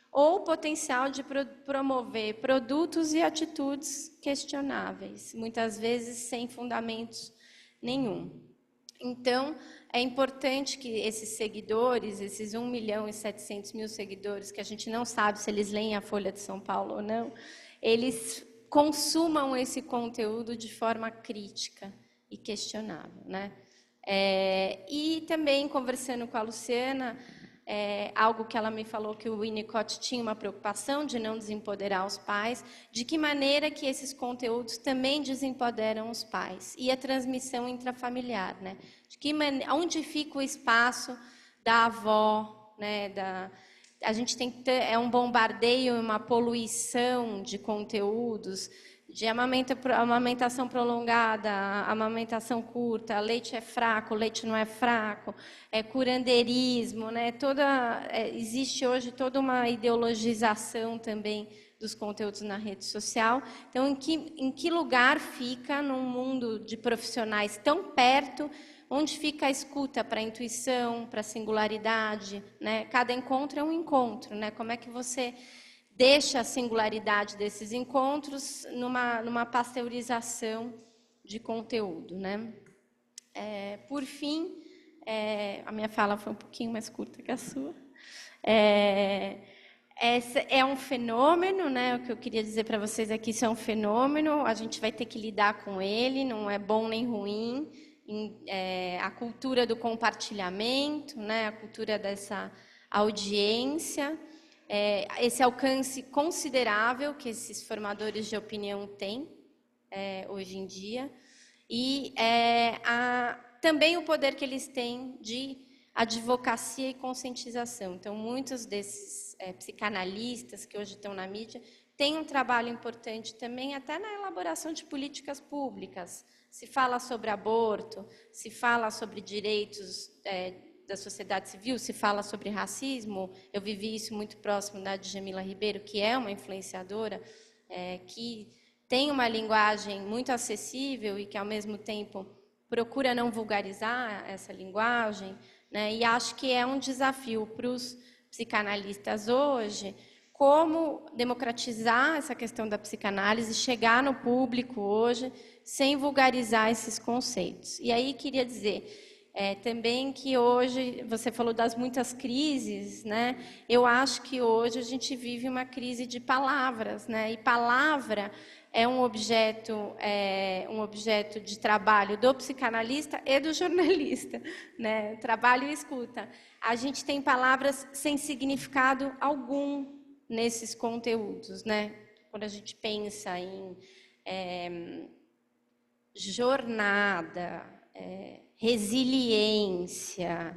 ou o potencial de promover produtos e atitudes questionáveis, muitas vezes sem fundamentos nenhum. Então, é importante que esses seguidores, esses 1.700.000 seguidores, que a gente não sabe se eles leem a Folha de São Paulo ou não, eles consumam esse conteúdo de forma crítica e questionável, né? E também, conversando com a Luciana, algo que ela me falou que o Winnicott tinha uma preocupação de não desempoderar os pais, de que maneira que esses conteúdos também desempoderam os pais, e a transmissão intrafamiliar, né? Onde fica o espaço da avó, né? A gente tem um bombardeio, uma poluição de conteúdos, de amamentação prolongada, amamentação curta, leite é fraco, leite não é fraco, curandeirismo, né? Existe hoje toda uma ideologização também dos conteúdos na rede social. Então, em que lugar fica, num mundo de profissionais tão perto, onde fica a escuta para a intuição, para a singularidade, né? Cada encontro é um encontro, né? Como é que você deixa a singularidade desses encontros numa pasteurização de conteúdo, né? Por fim, a minha fala foi um pouquinho mais curta que a sua. Esse é um fenômeno, né? O que eu queria dizer para vocês aqui, isso é um fenômeno, a gente vai ter que lidar com ele, não é bom nem ruim. A cultura do compartilhamento, né? A cultura dessa audiência, esse alcance considerável que esses formadores de opinião têm hoje em dia, e também o poder que eles têm de advocacia e conscientização. Então, muitos desses psicanalistas que hoje estão na mídia têm um trabalho importante também, até na elaboração de políticas públicas. Se fala sobre aborto, se fala sobre direitos da sociedade civil, se fala sobre racismo. Eu vivi isso muito próximo da Djamila Ribeiro, que é uma influenciadora, que tem uma linguagem muito acessível e que, ao mesmo tempo, procura não vulgarizar essa linguagem, né? E acho que é um desafio para os psicanalistas hoje, como democratizar essa questão da psicanálise, chegar no público hoje, sem vulgarizar esses conceitos. E aí queria dizer também que hoje, você falou das muitas crises, né? Eu acho que hoje a gente vive uma crise de palavras, né? E palavra é um objeto de trabalho do psicanalista e do jornalista, né? Trabalho e escuta. A gente tem palavras sem significado algum nesses conteúdos, né? Quando a gente pensa em jornada, resiliência,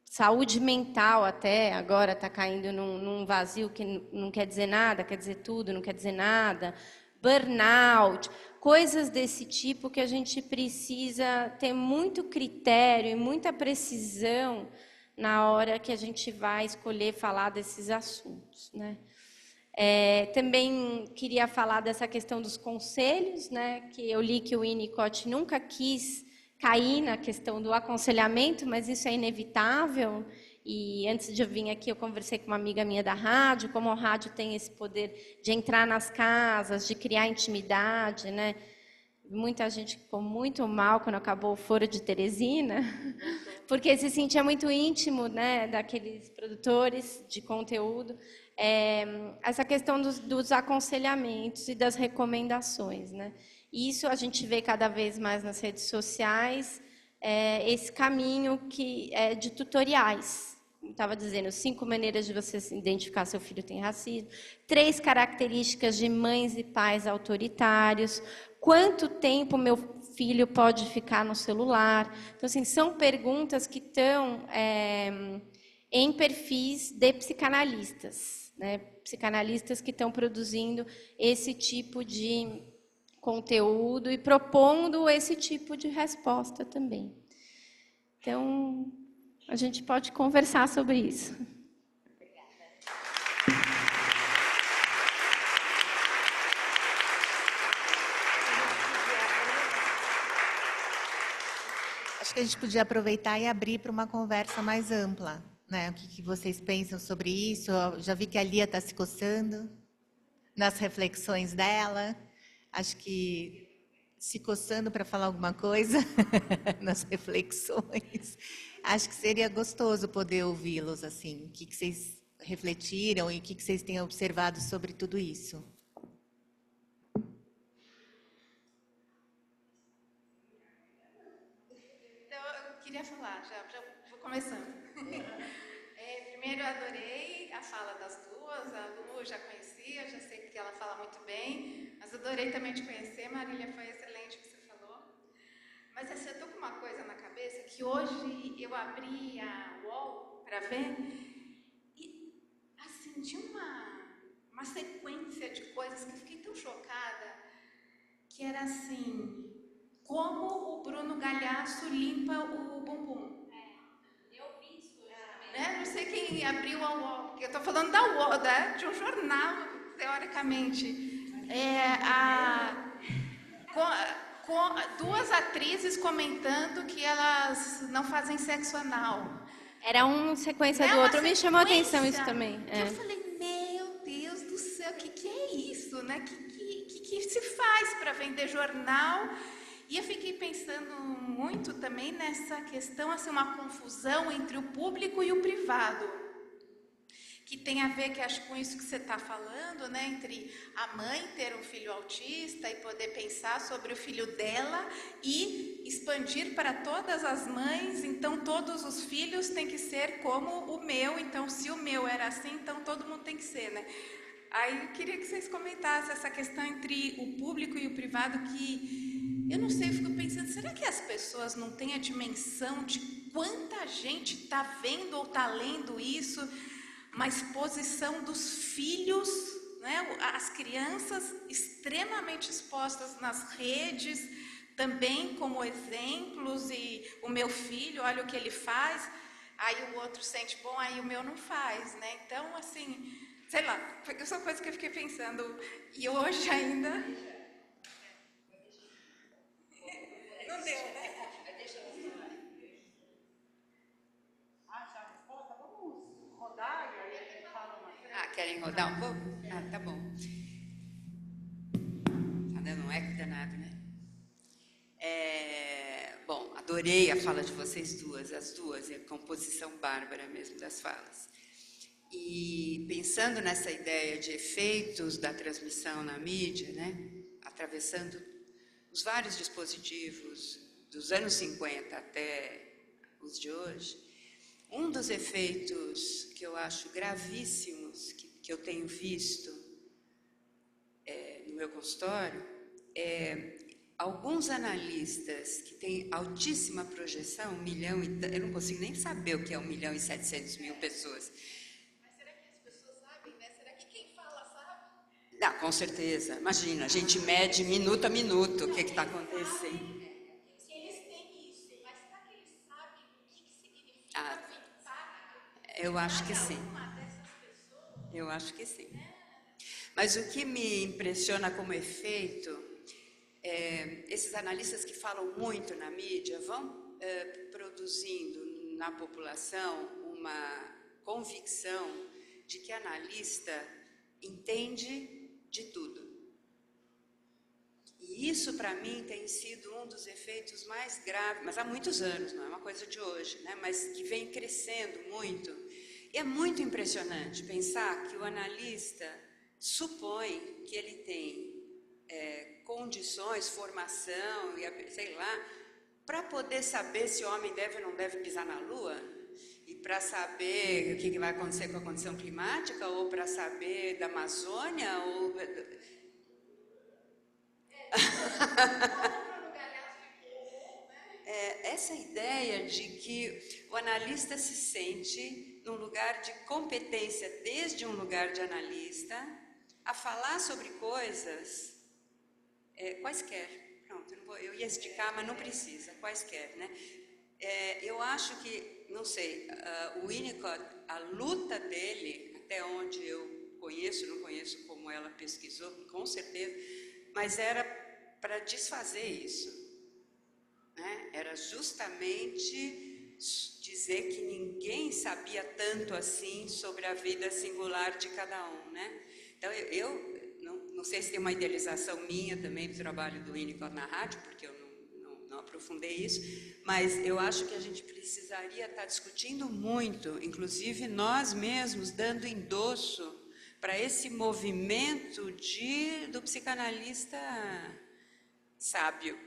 saúde mental, até agora está caindo num vazio que não quer dizer nada, quer dizer tudo, não quer dizer nada, burnout, coisas desse tipo que a gente precisa ter muito critério e muita precisão na hora que a gente vai escolher falar desses assuntos, né? Também queria falar dessa questão dos conselhos, né? Que eu li que o Winnicott nunca quis cair na questão do aconselhamento, mas isso é inevitável. E antes de eu vir aqui, eu conversei com uma amiga minha da rádio, como a rádio tem esse poder de entrar nas casas, de criar intimidade, né? Muita gente ficou muito mal quando acabou o Foro de Teresina, porque se sentia muito íntimo, né, daqueles produtores de conteúdo. Essa questão dos aconselhamentos e das recomendações, né? Isso a gente vê cada vez mais nas redes sociais, esse caminho de tutoriais. Como estava dizendo, 5 maneiras de você identificar se seu filho tem racismo, 3 características de mães e pais autoritários, quanto tempo meu filho pode ficar no celular. Então, assim, são perguntas que estão em perfis de psicanalistas, né? Psicanalistas que estão produzindo esse tipo de conteúdo e propondo esse tipo de resposta também. Então, a gente pode conversar sobre isso. Acho que a gente podia aproveitar e abrir para uma conversa mais ampla, né? O que vocês pensam sobre isso? Eu já vi que a Lia está se coçando nas reflexões dela. Acho que se coçando para falar alguma coisa nas reflexões. Acho que seria gostoso poder ouvi-los assim. O que vocês refletiram e o que vocês têm observado sobre tudo isso? Queria falar, já vou começando. Primeiro, eu adorei a fala das duas. A Lu eu já conhecia, já sei que ela fala muito bem, mas adorei também te conhecer, Marília, foi excelente o que você falou. Mas assim, eu estou com uma coisa na cabeça que hoje eu abri a UOL para ver e, assim, tinha uma sequência de coisas que eu fiquei tão chocada, que era assim... Como o Bruno Galhaço limpa o bumbum. Eu vi isso hoje também. Né? Não sei quem abriu a UOL, porque eu estou falando da UOL, de um jornal, teoricamente. Duas atrizes comentando que elas não fazem sexo anal. Era uma sequência do Uma outro, me chamou a sequência atenção isso também. que eu falei, meu Deus do céu, o que é isso? Né? Que se faz para vender jornal? E eu fiquei pensando muito também nessa questão, assim, uma confusão entre o público e o privado, que tem a ver, que acho com isso que você está falando, né, entre a mãe ter um filho autista e poder pensar sobre o filho dela e expandir para todas as mães. Então todos os filhos têm que ser como o meu, então se o meu era assim, então todo mundo tem que ser, né? Aí eu queria que vocês comentassem essa questão entre o público e o privado, que eu não sei, eu fico pensando, será que as pessoas não têm a dimensão de quanta gente está vendo ou está lendo isso, uma exposição dos filhos, né? As crianças extremamente expostas nas redes, também como exemplos, e o meu filho, olha o que ele faz, aí o outro sente, bom, aí o meu não faz, né? Então, assim, sei lá, foi essa coisa que eu fiquei pensando, e hoje ainda... Não deu, né? Acha a resposta? Vamos rodar e aí a gente fala uma coisa. Ah, querem rodar um pouco? Ah, tá bom. Tá dando um eco danado, né? Bom, adorei a fala de vocês duas, as duas, é a composição bárbara mesmo das falas. E pensando nessa ideia de efeitos da transmissão na mídia, né, atravessando os vários dispositivos dos anos 50 até os de hoje, um dos efeitos que eu acho gravíssimos, que eu tenho visto no meu consultório, alguns analistas que têm altíssima projeção, 1 milhão eu não consigo nem saber o que é 1.700.000 pessoas. Mas será que as pessoas sabem, né? Será que quem fala sabe? Não, com certeza. Imagina, a gente mede minuto a minuto o que está acontecendo. Eles têm isso, mas será que eles sabem o que significa impacto? Eu acho que sim. Uma dessas pessoas? Eu acho que sim. Mas o que me impressiona como efeito, esses analistas que falam muito na mídia vão produzindo na população uma convicção de que analista entende de tudo. E isso, para mim, tem sido um dos efeitos mais graves, mas há muitos anos, não é uma coisa de hoje, né? Mas que vem crescendo muito. E é muito impressionante pensar que o analista supõe que ele tem condições, formação, sei lá, para poder saber se o homem deve ou não deve pisar na Lua, e para saber o que vai acontecer com a condição climática, ou para saber da Amazônia, ou... essa ideia de que o analista se sente num lugar de competência, desde um lugar de analista, a falar sobre coisas quaisquer. Pronto, eu ia esticar, mas não precisa, quaisquer, né? Eu acho que, não sei, o Winnicott, a luta dele, até onde eu conheço, não conheço como ela pesquisou, com certeza, mas era para desfazer isso, né? Era justamente dizer que ninguém sabia tanto assim sobre a vida singular de cada um, né? Então, eu não sei se tem uma idealização minha também do trabalho do Winnicott na rádio, porque eu não aprofundei isso, mas eu acho que a gente precisaria estar discutindo muito, inclusive nós mesmos, dando endosso para esse movimento do psicanalista sábio.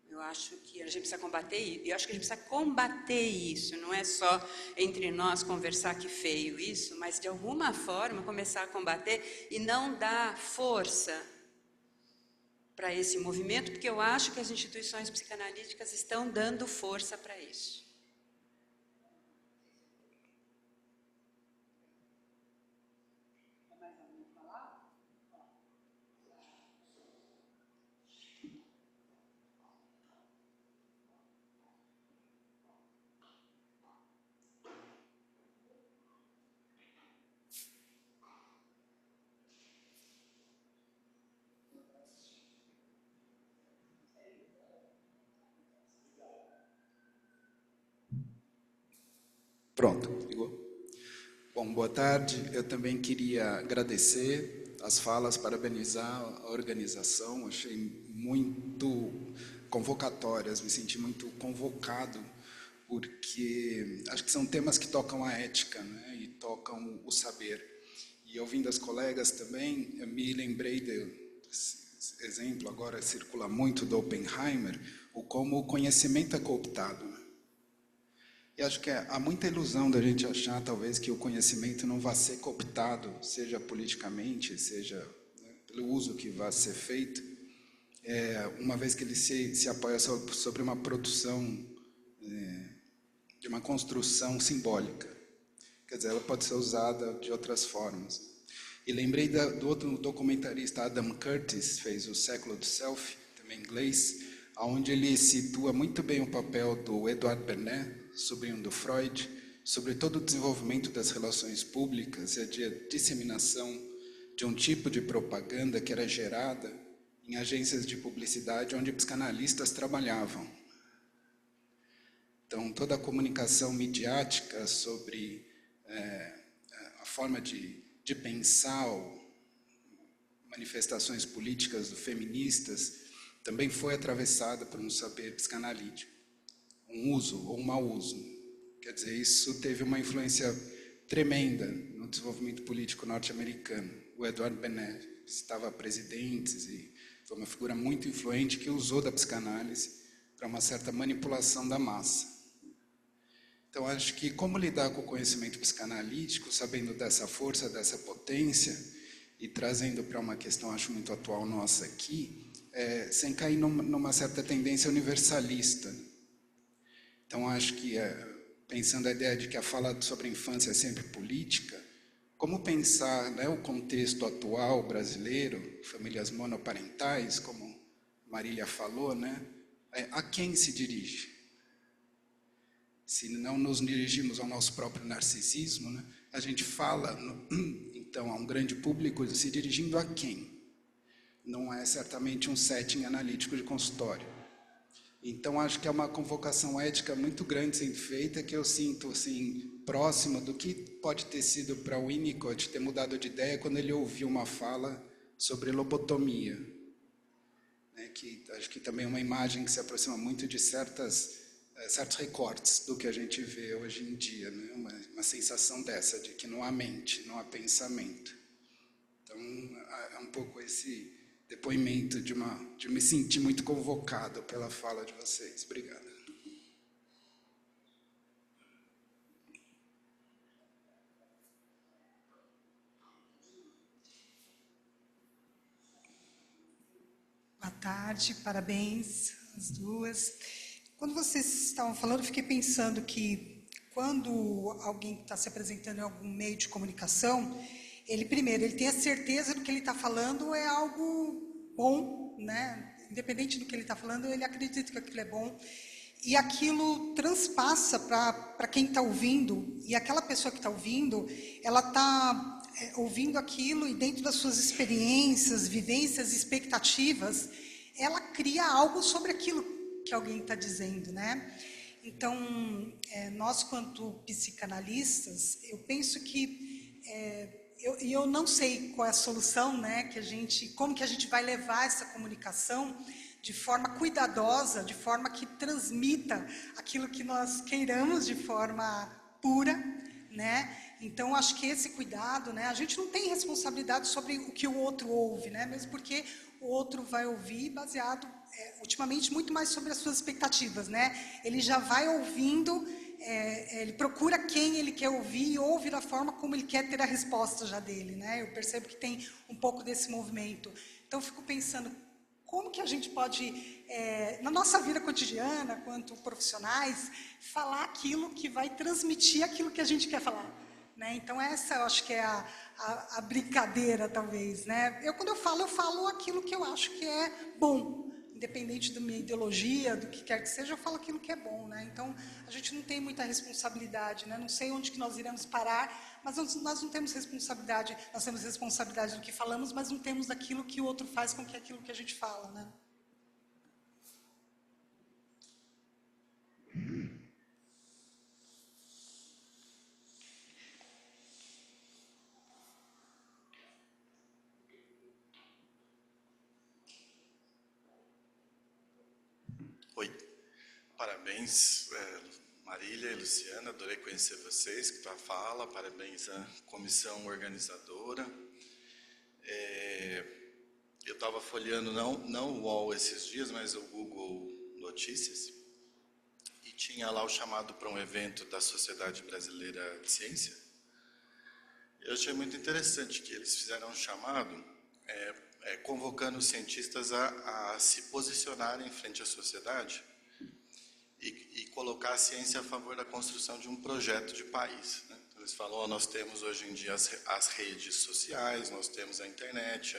Eu acho que a gente precisa combater isso. Eu acho que a gente precisa combater isso. Não é só entre nós conversar que feio isso, mas de alguma forma começar a combater e não dar força para esse movimento, porque eu acho que as instituições psicanalíticas estão dando força para isso. Pronto, ligou? Bom, boa tarde. Eu também queria agradecer as falas, parabenizar a organização. Achei muito convocatórias, me senti muito convocado, porque acho que são temas que tocam a ética, né, e tocam o saber. E ouvindo as colegas também, eu me lembrei desse exemplo, agora circula muito, do Oppenheimer, o como o conhecimento é cooptado. E acho que há muita ilusão da gente achar, talvez, que o conhecimento não vá ser cooptado, seja politicamente, seja, né, pelo uso que vá ser feito, uma vez que ele se apoia sobre uma produção, de uma construção simbólica. Quer dizer, ela pode ser usada de outras formas. E lembrei do outro documentarista, Adam Curtis, fez O Século do Self, também em inglês, onde ele situa muito bem o papel do Edward Bernays, sobrinho do Freud, sobre todo o desenvolvimento das relações públicas e a disseminação de um tipo de propaganda que era gerada em agências de publicidade onde psicanalistas trabalhavam. Então, toda a comunicação midiática sobre a forma de pensar manifestações políticas feministas também foi atravessada por um saber psicanalítico. Um uso ou um mau uso. Quer dizer, isso teve uma influência tremenda no desenvolvimento político norte-americano. O Edward Bernays estava presidentes e foi uma figura muito influente que usou da psicanálise para uma certa manipulação da massa. Então, acho que como lidar com o conhecimento psicanalítico, sabendo dessa força, dessa potência, e trazendo para uma questão, acho muito atual nossa aqui, sem cair numa certa tendência universalista. Então, acho que, pensando a ideia de que a fala sobre a infância é sempre política, como pensar, né, o contexto atual brasileiro, famílias monoparentais, como Marília falou, né, a quem se dirige? Se não nos dirigimos ao nosso próprio narcisismo, né, a gente fala, então, a um grande público se dirigindo a quem? Não é certamente um setting analítico de consultório. Então, acho que é uma convocação ética muito grande sendo feita, que eu sinto assim, próxima do que pode ter sido para o Winnicott ter mudado de ideia quando ele ouviu uma fala sobre lobotomia. Né, que acho que também é uma imagem que se aproxima muito de certos recortes do que a gente vê hoje em dia. Né, uma sensação dessa, de que não há mente, não há pensamento. Então, é um pouco esse depoimento de me sentir muito convocado pela fala de vocês. Obrigado. Boa tarde, parabéns às duas. Quando vocês estavam falando, eu fiquei pensando que quando alguém está se apresentando em algum meio de comunicação, ele primeiro, ele tem a certeza do que ele está falando é algo bom, né? Independente do que ele está falando, ele acredita que aquilo é bom. E aquilo transpassa para quem está ouvindo, e aquela pessoa que está ouvindo, ela está ouvindo aquilo e dentro das suas experiências, vivências, expectativas, ela cria algo sobre aquilo que alguém está dizendo, né? Então, nós, quanto psicanalistas, eu penso que eu não sei qual é a solução, né? Como que a gente vai levar essa comunicação de forma cuidadosa, de forma que transmita aquilo que nós queiramos de forma pura, né? Então, acho que esse cuidado, né? A gente não tem responsabilidade sobre o que o outro ouve, né? Mesmo porque o outro vai ouvir baseado, ultimamente, muito mais sobre as suas expectativas, né? Ele já vai ouvindo, ele procura quem ele quer ouvir e ouve da forma como ele quer ter a resposta já dele, né? Eu percebo que tem um pouco desse movimento. Então, eu fico pensando, como que a gente pode, na nossa vida cotidiana, quanto profissionais, falar aquilo que vai transmitir aquilo que a gente quer falar, né? Então, essa eu acho que é a brincadeira, talvez, né? Quando eu falo aquilo que eu acho que é bom, independente da minha ideologia, do que quer que seja, eu falo aquilo que é bom, né? Então, a gente não tem muita responsabilidade, né? Não sei onde que nós iremos parar, mas nós não temos responsabilidade, nós temos responsabilidade do que falamos, mas não temos daquilo que o outro faz com que aquilo que a gente fala, né? Oi, parabéns Marília e Luciana, adorei conhecer vocês, que a fala, parabéns à comissão organizadora. Eu estava folheando, não o UOL esses dias, mas o Google Notícias, e tinha lá o chamado para um evento da Sociedade Brasileira de Ciência. Eu achei muito interessante que eles fizeram um chamado convocando os cientistas a se posicionarem frente à sociedade e colocar a ciência a favor da construção de um projeto de país, né? Então, eles falam, nós temos hoje em dia as redes sociais, nós temos a internet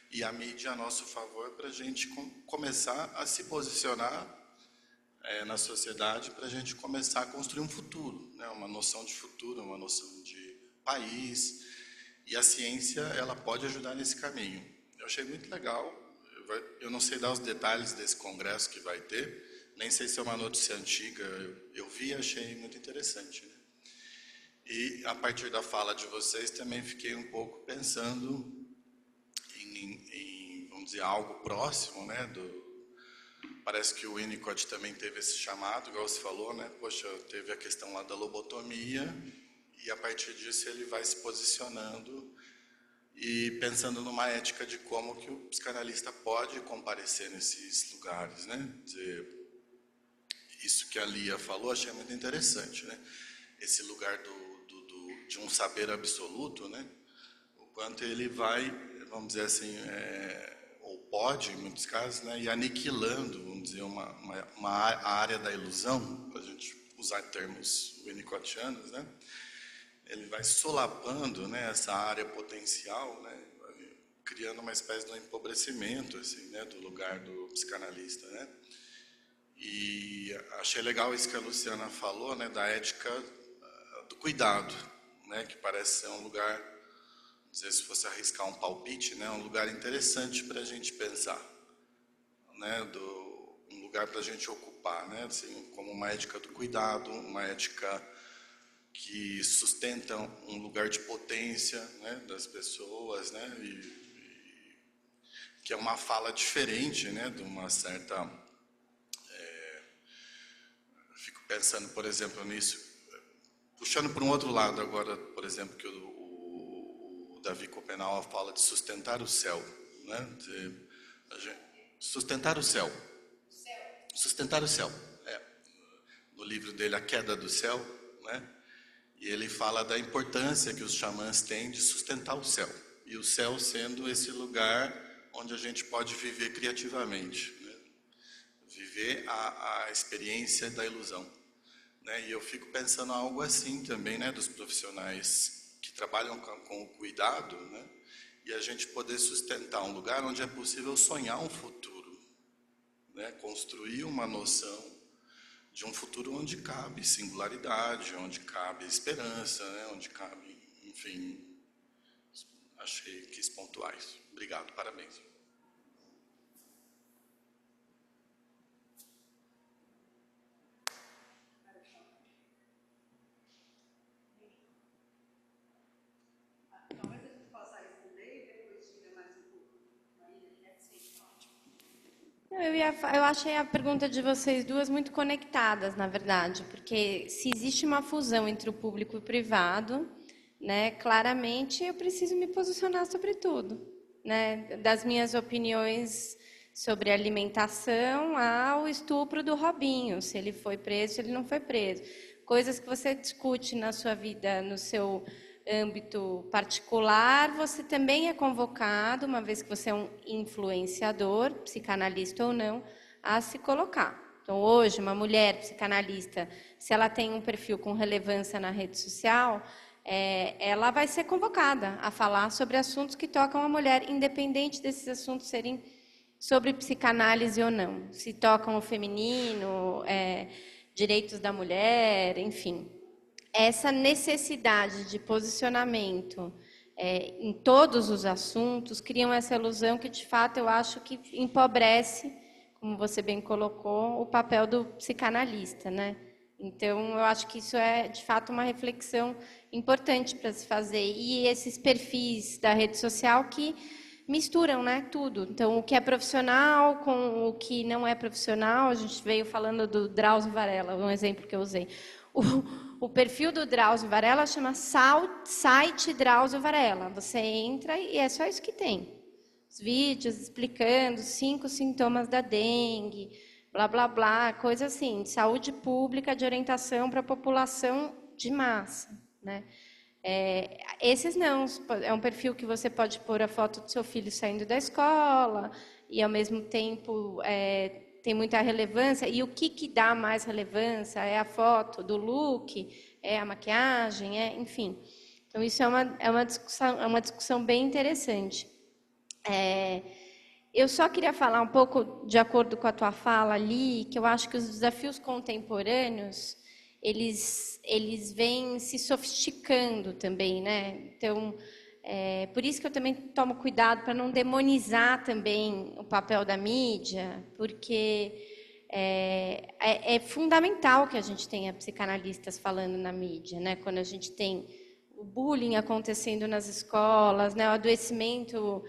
e a mídia a nosso favor para a gente começar a se posicionar na sociedade, para a gente começar a construir um futuro, né? Uma noção de futuro, uma noção de país, e a ciência ela pode ajudar nesse caminho. Eu achei muito legal, eu não sei dar os detalhes desse congresso que vai ter, nem sei se é uma notícia antiga, eu vi e achei muito interessante, né? E a partir da fala de vocês também fiquei um pouco pensando em vamos dizer, algo próximo, né? Parece que o Winnicott também teve esse chamado, igual você falou, né? Poxa, teve a questão lá da lobotomia, e a partir disso ele vai se posicionando e pensando numa ética de como que o psicanalista pode comparecer nesses lugares, né? Dizer, isso que a Lia falou, achei muito interessante, né? Esse lugar de um saber absoluto, né? O quanto ele vai, vamos dizer assim, ou pode, em muitos casos, né? Ir aniquilando, vamos dizer, uma área da ilusão, para a gente usar termos winnicottianos, né? Ele vai solapando, né, essa área potencial, né, criando uma espécie de um empobrecimento, assim, né, do lugar do psicanalista, né? E achei legal isso que a Luciana falou, né, da ética do cuidado, né, que parece ser um lugar, não sei se fosse arriscar um palpite, né, um lugar interessante para a gente pensar, né, um lugar para a gente ocupar, né, assim, como uma ética do cuidado, uma ética que sustenta um lugar de potência, né, das pessoas, né, que é uma fala diferente, né, de uma certa... fico pensando, por exemplo, nisso, puxando para um outro lado agora, por exemplo, que o Davi Copenau fala de sustentar o céu, né, sustentar o céu. Sustentar o céu. No livro dele, A Queda do Céu, né? E ele fala da importância que os xamãs têm de sustentar o céu. E o céu sendo esse lugar onde a gente pode viver criativamente, né? viver a experiência da ilusão, né? E eu fico pensando algo assim também, né, dos profissionais que trabalham com o cuidado, né? E a gente poder sustentar um lugar onde é possível sonhar um futuro, né? Construir uma noção de um futuro onde cabe singularidade, onde cabe esperança, né? Onde cabe, enfim, quis pontuar isso. Obrigado, parabéns. Eu achei a pergunta de vocês duas muito conectadas, na verdade, porque se existe uma fusão entre o público e o privado, né, claramente eu preciso me posicionar sobre tudo, né, das minhas opiniões sobre alimentação ao estupro do Robinho, se ele foi preso, se ele não foi preso, coisas que você discute na sua vida, no seu âmbito particular, você também é convocado, uma vez que você é um influenciador, psicanalista ou não, a se colocar. Então, hoje, uma mulher psicanalista, se ela tem um perfil com relevância na rede social, ela vai ser convocada a falar sobre assuntos que tocam a mulher, independente desses assuntos serem sobre psicanálise ou não. Se tocam o feminino, direitos da mulher, enfim. Essa necessidade de posicionamento em todos os assuntos criam essa ilusão que, de fato, eu acho que empobrece, como você bem colocou, o papel do psicanalista, né? Então, eu acho que isso é, de fato, uma reflexão importante para se fazer. E esses perfis da rede social que misturam, né, tudo. Então, o que é profissional com o que não é profissional, a gente veio falando do Drauzio Varela, um exemplo que eu usei. O perfil do Drauzio Varela chama Site Drauzio Varela. Você entra e é só isso que tem. Os vídeos explicando 5 sintomas da dengue, blá, blá, blá, coisa assim, de saúde pública, de orientação para a população de massa, né? Esses não, é um perfil que você pode pôr a foto do seu filho saindo da escola e, ao mesmo tempo, tem muita relevância. E o que dá mais relevância? É a foto do look, é a maquiagem, enfim. Então, isso é uma discussão bem interessante. Eu só queria falar um pouco, de acordo com a tua fala ali, que eu acho que os desafios contemporâneos, eles vêm se sofisticando também, né? Então, por isso que eu também tomo cuidado para não demonizar também o papel da mídia, porque é fundamental que a gente tenha psicanalistas falando na mídia, né? Quando a gente tem o bullying acontecendo nas escolas, né? O adoecimento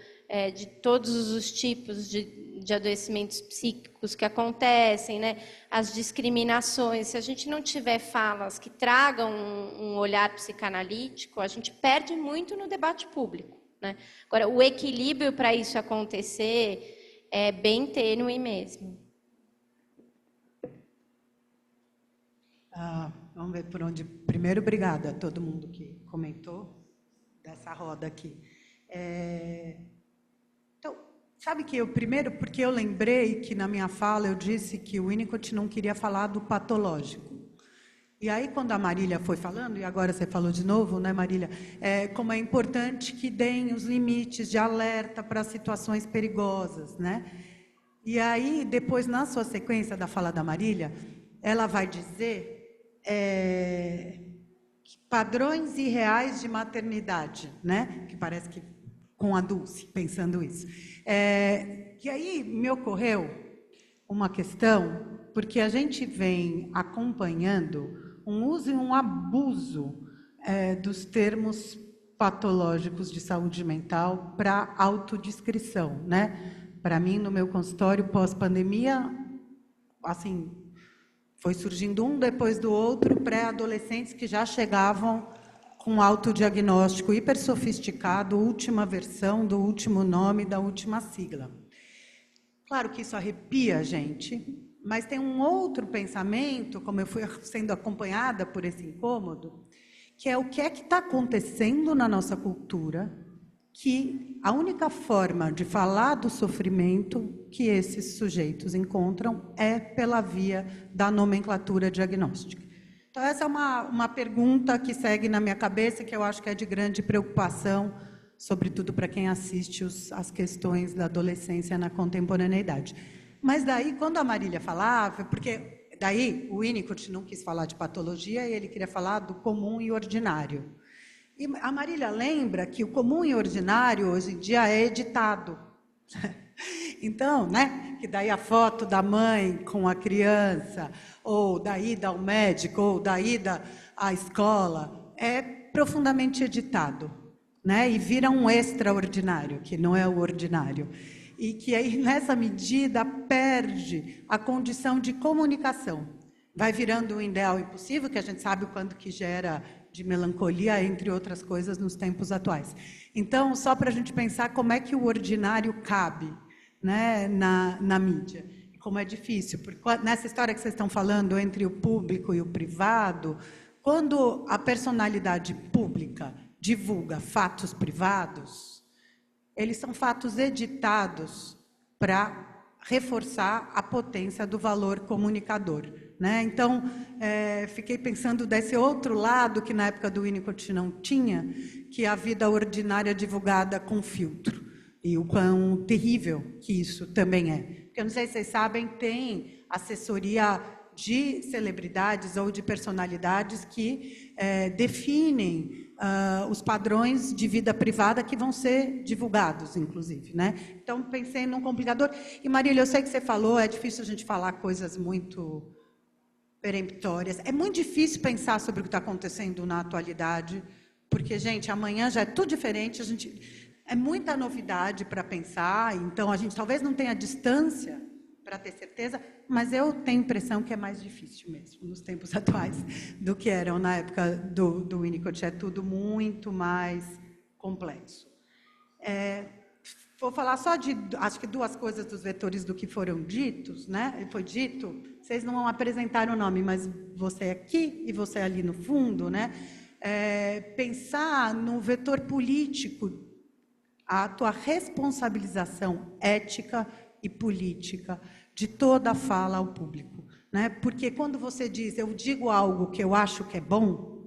de todos os tipos de adoecimentos psíquicos que acontecem, né? As discriminações. Se a gente não tiver falas que tragam um olhar psicanalítico, a gente perde muito no debate público, né? Agora, o equilíbrio para isso acontecer é bem tênue mesmo. Vamos ver por onde. Primeiro, obrigada a todo mundo que comentou dessa roda aqui. Então, sabe que eu primeiro, porque eu lembrei que na minha fala eu disse que o Winnicott não queria falar do patológico. E aí, quando a Marília foi falando, e agora você falou de novo, né, Marília, como é importante que deem os limites de alerta para situações perigosas, né? E aí, depois, na sua sequência da fala da Marília, ela vai dizer padrões irreais de maternidade, né? Que parece que com a Dulce, pensando isso. E aí me ocorreu uma questão, porque a gente vem acompanhando um uso e um abuso dos termos patológicos de saúde mental para autodescrição, né? Para mim, no meu consultório pós-pandemia, assim, foi surgindo um depois do outro, pré-adolescentes que já chegavam com autodiagnóstico hiper sofisticado, última versão do último nome, da última sigla. Claro que isso arrepia a gente, mas tem um outro pensamento, como eu fui sendo acompanhada por esse incômodo, que é o que é que está acontecendo na nossa cultura que a única forma de falar do sofrimento que esses sujeitos encontram é pela via da nomenclatura diagnóstica. Então, essa é uma pergunta que segue na minha cabeça, que eu acho que é de grande preocupação, sobretudo para quem assiste as questões da adolescência na contemporaneidade. Mas daí, quando a Marília falava, porque daí o Winnicott não quis falar de patologia, e ele queria falar do comum e ordinário. E a Marília lembra que o comum e ordinário, hoje em dia, é editado. Então, né, que daí a foto da mãe com a criança, ou da ida ao médico, ou da ida à escola, é profundamente editado, né, e vira um extraordinário, que não é o ordinário. E que aí, nessa medida, perde a condição de comunicação. Vai virando um ideal impossível, que a gente sabe o quanto que gera de melancolia, entre outras coisas, nos tempos atuais. Então, só para a gente pensar como é que o ordinário cabe, né, na mídia. Como é difícil, porque nessa história que vocês estão falando entre o público e o privado, quando a personalidade pública divulga fatos privados, eles são fatos editados para reforçar a potência do valor comunicador, né? Então, fiquei pensando desse outro lado, que na época do Winnicott não tinha, que é a vida ordinária divulgada com filtro. E o quão terrível que isso também é. Porque, eu não sei se vocês sabem, tem assessoria de celebridades ou de personalidades que definem os padrões de vida privada que vão ser divulgados, inclusive, né? Então, pensei num complicador. E, Marília, eu sei que você falou, é difícil a gente falar coisas muito peremptórias. É muito difícil pensar sobre o que está acontecendo na atualidade, porque, gente, amanhã já é tudo diferente, é muita novidade para pensar, então a gente talvez não tenha distância para ter certeza, mas eu tenho a impressão que é mais difícil mesmo, nos tempos atuais, do que eram na época do Winnicott. É tudo muito mais complexo. Vou falar só de, acho que 2 coisas dos vetores do que foram ditos, né? Foi dito, vocês não apresentaram o nome, mas você aqui e você ali no fundo, né? Pensar no vetor político, a tua responsabilização ética e política de toda a fala ao público, né? Porque quando você diz, eu digo algo que eu acho que é bom,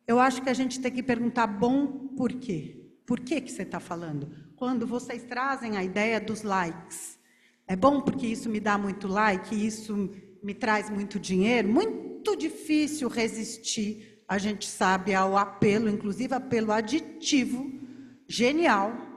eu acho que a gente tem que perguntar, bom por quê? Por que você está falando? Quando vocês trazem a ideia dos likes, é bom porque isso me dá muito like, isso me traz muito dinheiro, muito difícil resistir, a gente sabe, ao apelo, inclusive apelo aditivo, genial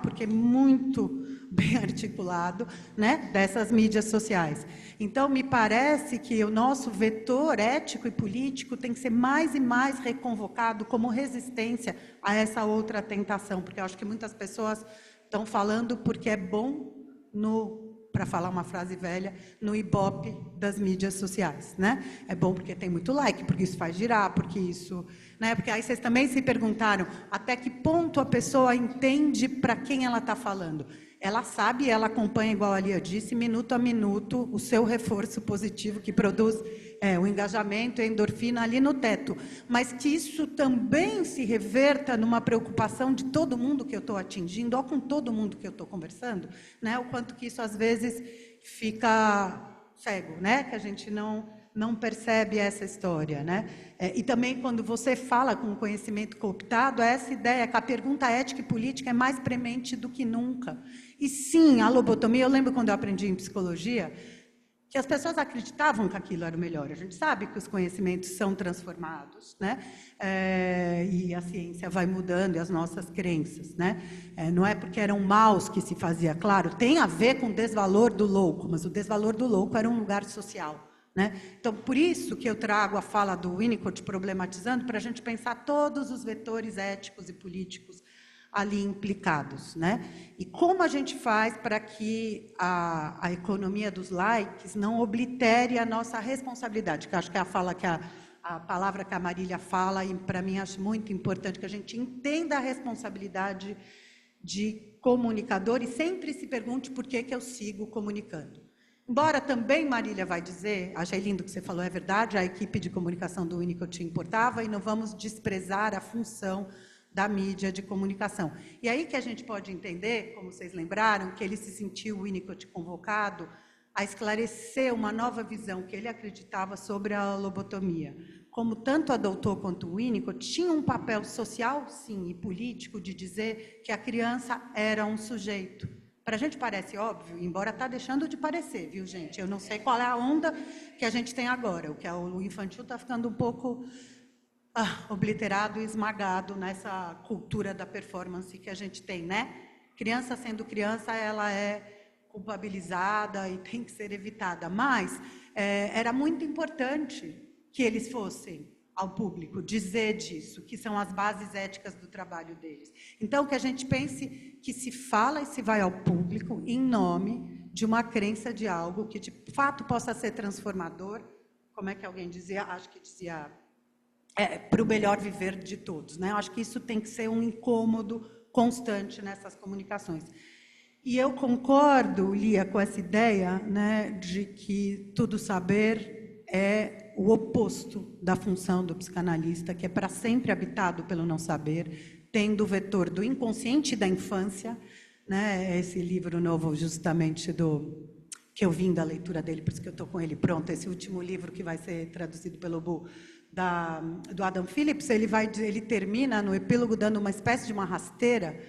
porque é muito bem articulado, né, dessas mídias sociais. Então, me parece que o nosso vetor ético e político tem que ser mais e mais reconvocado como resistência a essa outra tentação, porque eu acho que muitas pessoas estão falando porque é bom para falar uma frase velha, no ibope das mídias sociais, né? É bom porque tem muito like, porque isso faz girar, porque isso, né? Porque aí vocês também se perguntaram até que ponto a pessoa entende para quem ela está falando. Ela sabe, ela acompanha, igual a Lia disse, minuto a minuto, o seu reforço positivo que produz o engajamento e a endorfina ali no teto. Mas que isso também se reverta numa preocupação de todo mundo que eu estou atingindo, ou com todo mundo que eu estou conversando, né? O quanto que isso, às vezes, fica cego, né? Que a gente não percebe essa história, né? E também, quando você fala com conhecimento cooptado, essa ideia que a pergunta ética e política é mais premente do que nunca. E sim, a lobotomia, eu lembro quando eu aprendi em psicologia, que as pessoas acreditavam que aquilo era o melhor. A gente sabe que os conhecimentos são transformados, né? E a ciência vai mudando, e as nossas crenças, né? Não é porque eram maus que se fazia, claro, tem a ver com o desvalor do louco, mas o desvalor do louco era um lugar social, né? Então, por isso que eu trago a fala do Winnicott problematizando, para a gente pensar todos os vetores éticos e políticos ali implicados, né? E como a gente faz para que a economia dos likes não oblitere a nossa responsabilidade, que acho que é a palavra que a Marília fala, e para mim acho muito importante que a gente entenda a responsabilidade de comunicador e sempre se pergunte por que eu sigo comunicando. Embora também, Marília vai dizer, achei lindo o que você falou, é verdade, a equipe de comunicação do Winnicott importava, e não vamos desprezar a função da mídia de comunicação. E aí que a gente pode entender, como vocês lembraram, que ele se sentiu, o Winnicott, convocado a esclarecer uma nova visão que ele acreditava sobre a lobotomia. Como tanto a Doutor quanto o Winnicott tinham um papel social, sim, e político, de dizer que a criança era um sujeito. Para a gente parece óbvio, embora está deixando de parecer, viu, gente? Eu não sei qual é a onda que a gente tem agora. O infantil está ficando um pouco obliterado e esmagado nessa cultura da performance que a gente tem, né? Criança sendo criança, ela é culpabilizada e tem que ser evitada. Mas era muito importante que eles fossem ao público dizer disso, que são as bases éticas do trabalho deles. Então, que a gente pense que se fala e se vai ao público em nome de uma crença de algo que, de fato, possa ser transformador, como é que alguém dizia? Acho que dizia... para o melhor viver de todos, né? Eu acho que isso tem que ser um incômodo constante nessas comunicações. E eu concordo, Lia, com essa ideia, né, de que tudo saber é o oposto da função do psicanalista, que é para sempre habitado pelo não saber, tendo o vetor do inconsciente da infância, né? Esse livro novo, justamente, que eu vim da leitura dele, por isso que eu estou com ele pronto, esse último livro que vai ser traduzido pelo Bu, do Adam Phillips, ele termina no epílogo dando uma espécie de uma rasteira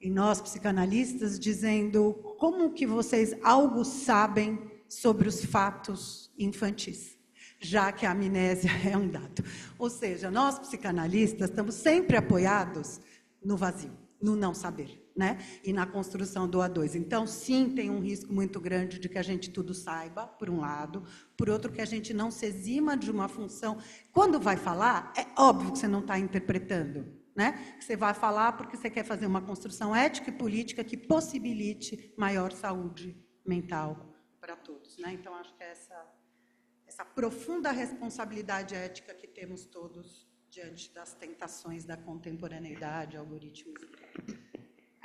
em nós, psicanalistas, dizendo como que vocês algo sabem sobre os fatos infantis, já que a amnésia é um dado. Ou seja, nós, psicanalistas, estamos sempre apoiados no vazio, no não saber, né? E na construção do A2. Então, sim, tem um risco muito grande de que a gente tudo saiba, por um lado, por outro, que a gente não se exima de uma função. Quando vai falar, é óbvio que você não está interpretando, né? Você vai falar porque você quer fazer uma construção ética e política que possibilite maior saúde mental para todos, né? Então, acho que é essa profunda responsabilidade ética que temos todos diante das tentações da contemporaneidade, algoritmos.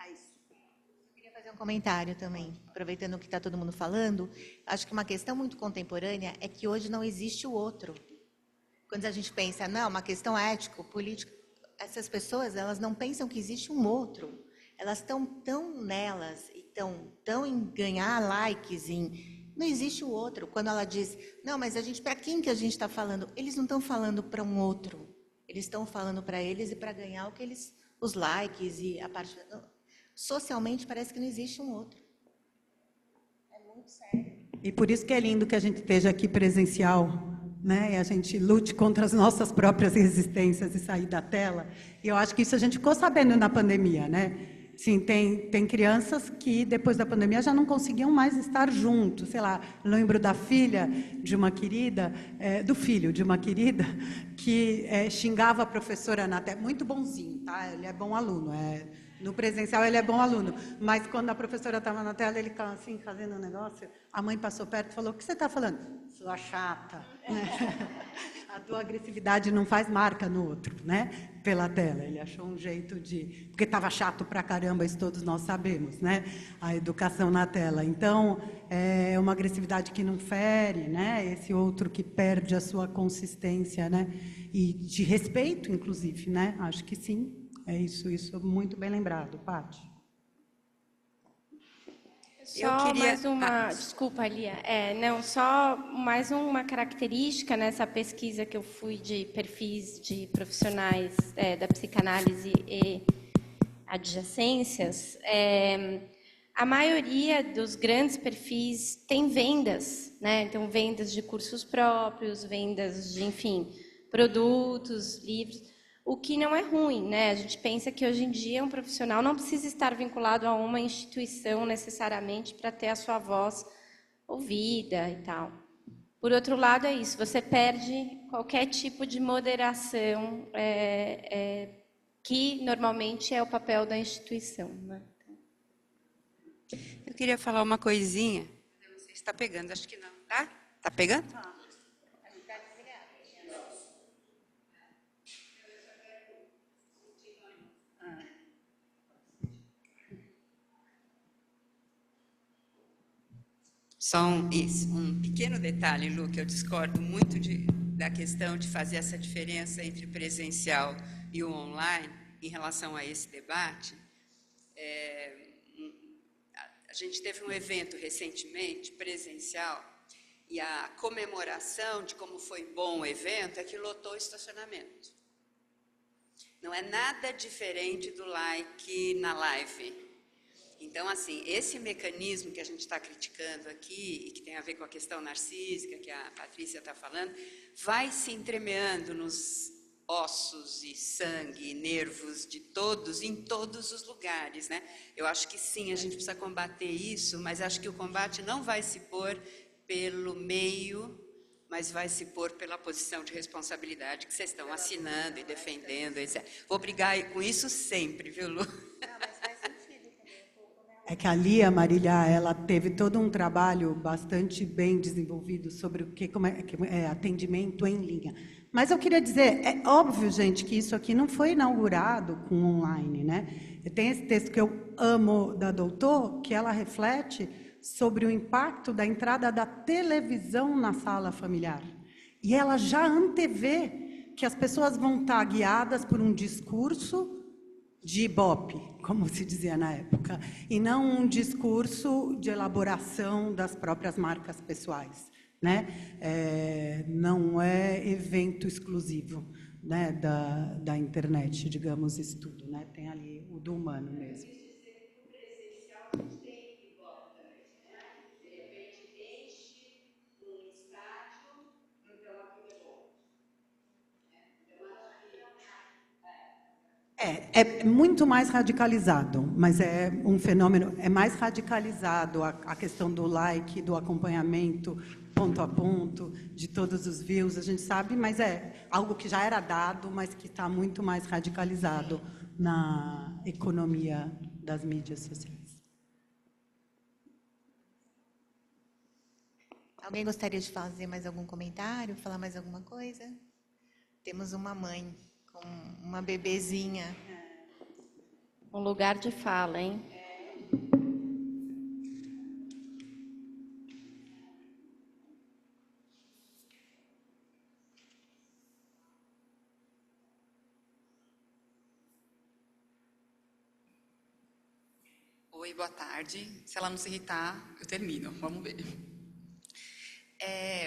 É isso. Eu queria fazer um comentário também, aproveitando o que está todo mundo falando. Acho que uma questão muito contemporânea é que hoje não existe o outro. Quando a gente pensa, não, uma questão ética, política, essas pessoas, elas não pensam que existe um outro. Elas estão tão nelas e tão em ganhar likes, não existe o outro. Quando ela diz, não, mas para quem que a gente está falando? Eles não estão falando para um outro. Eles estão falando para eles e para ganhar os likes e a parte... Socialmente, parece que não existe um outro. É muito sério. E por isso que é lindo que a gente esteja aqui presencial, né? E a gente lute contra as nossas próprias resistências e sair da tela. E eu acho que isso a gente ficou sabendo na pandemia, né? Sim, tem crianças que, depois da pandemia, já não conseguiam mais estar juntos. Sei lá, lembro da filha de uma querida, do filho de uma querida, que xingava a professora na tela. Muito bonzinho, tá? Ele é bom aluno. No presencial, ele é bom aluno. Mas, quando a professora estava na tela, ele ficava assim, fazendo um negócio. A mãe passou perto e falou, o que você está falando? Sua chata. A tua agressividade não faz marca no outro, né? Pela tela. Ele achou um jeito de... Porque estava chato pra caramba, isso todos nós sabemos, né? A educação na tela. Então, é uma agressividade que não fere, né? Esse outro que perde a sua consistência, né? E de respeito, inclusive, né? Acho que sim. É isso muito bem lembrado, Paty. Só mais uma... Desculpa, Lia. Não, só mais uma característica nessa pesquisa que eu fui de perfis de profissionais da psicanálise e adjacências. A maioria dos grandes perfis tem vendas, né? Então, vendas de cursos próprios, vendas de, enfim, produtos, livros... O que não é ruim, né? A gente pensa que hoje em dia um profissional não precisa estar vinculado a uma instituição necessariamente para ter a sua voz ouvida e tal. Por outro lado, é isso, você perde qualquer tipo de moderação que normalmente é o papel da instituição, né? Eu queria falar uma coisinha. Eu não sei se está pegando, acho que não. Tá? Está pegando? Só um pequeno detalhe, Lu, que eu discordo muito da questão de fazer essa diferença entre presencial e o online, em relação a esse debate. A gente teve um evento recentemente, presencial, e a comemoração de como foi bom o evento é que lotou o estacionamento. Não é nada diferente do like na live. Então, assim, esse mecanismo que a gente está criticando aqui, e que tem a ver com a questão narcísica, que a Patrícia está falando, vai se entremeando nos ossos e sangue e nervos de todos, em todos os lugares, né? Eu acho que sim, a gente precisa combater isso, mas acho que o combate não vai se pôr pelo meio, mas vai se pôr pela posição de responsabilidade que vocês estão assinando e defendendo, etc. Vou brigar com isso sempre, viu, Lu? É que ali a Marília, ela teve todo um trabalho bastante bem desenvolvido sobre o que é atendimento em linha. Mas eu queria dizer, é óbvio, gente, que isso aqui não foi inaugurado com online, né? Tem esse texto que eu amo da Doutor, que ela reflete sobre o impacto da entrada da televisão na sala familiar. E ela já antevê que as pessoas vão estar guiadas por um discurso de ibope, como se dizia na época, e não um discurso de elaboração das próprias marcas pessoais, né? Não é evento exclusivo, né, da internet, digamos, isso tudo, né? Tem ali o do humano mesmo. É muito mais radicalizado, mas é um fenômeno, é mais radicalizado a questão do like, do acompanhamento ponto a ponto, de todos os views, a gente sabe, mas é algo que já era dado, mas que está muito mais radicalizado na economia das mídias sociais. Alguém gostaria de fazer mais algum comentário, falar mais alguma coisa? Temos uma mãe com uma bebezinha. Um lugar de fala, hein? Oi, boa tarde. Se ela não se irritar, eu termino. Vamos ver.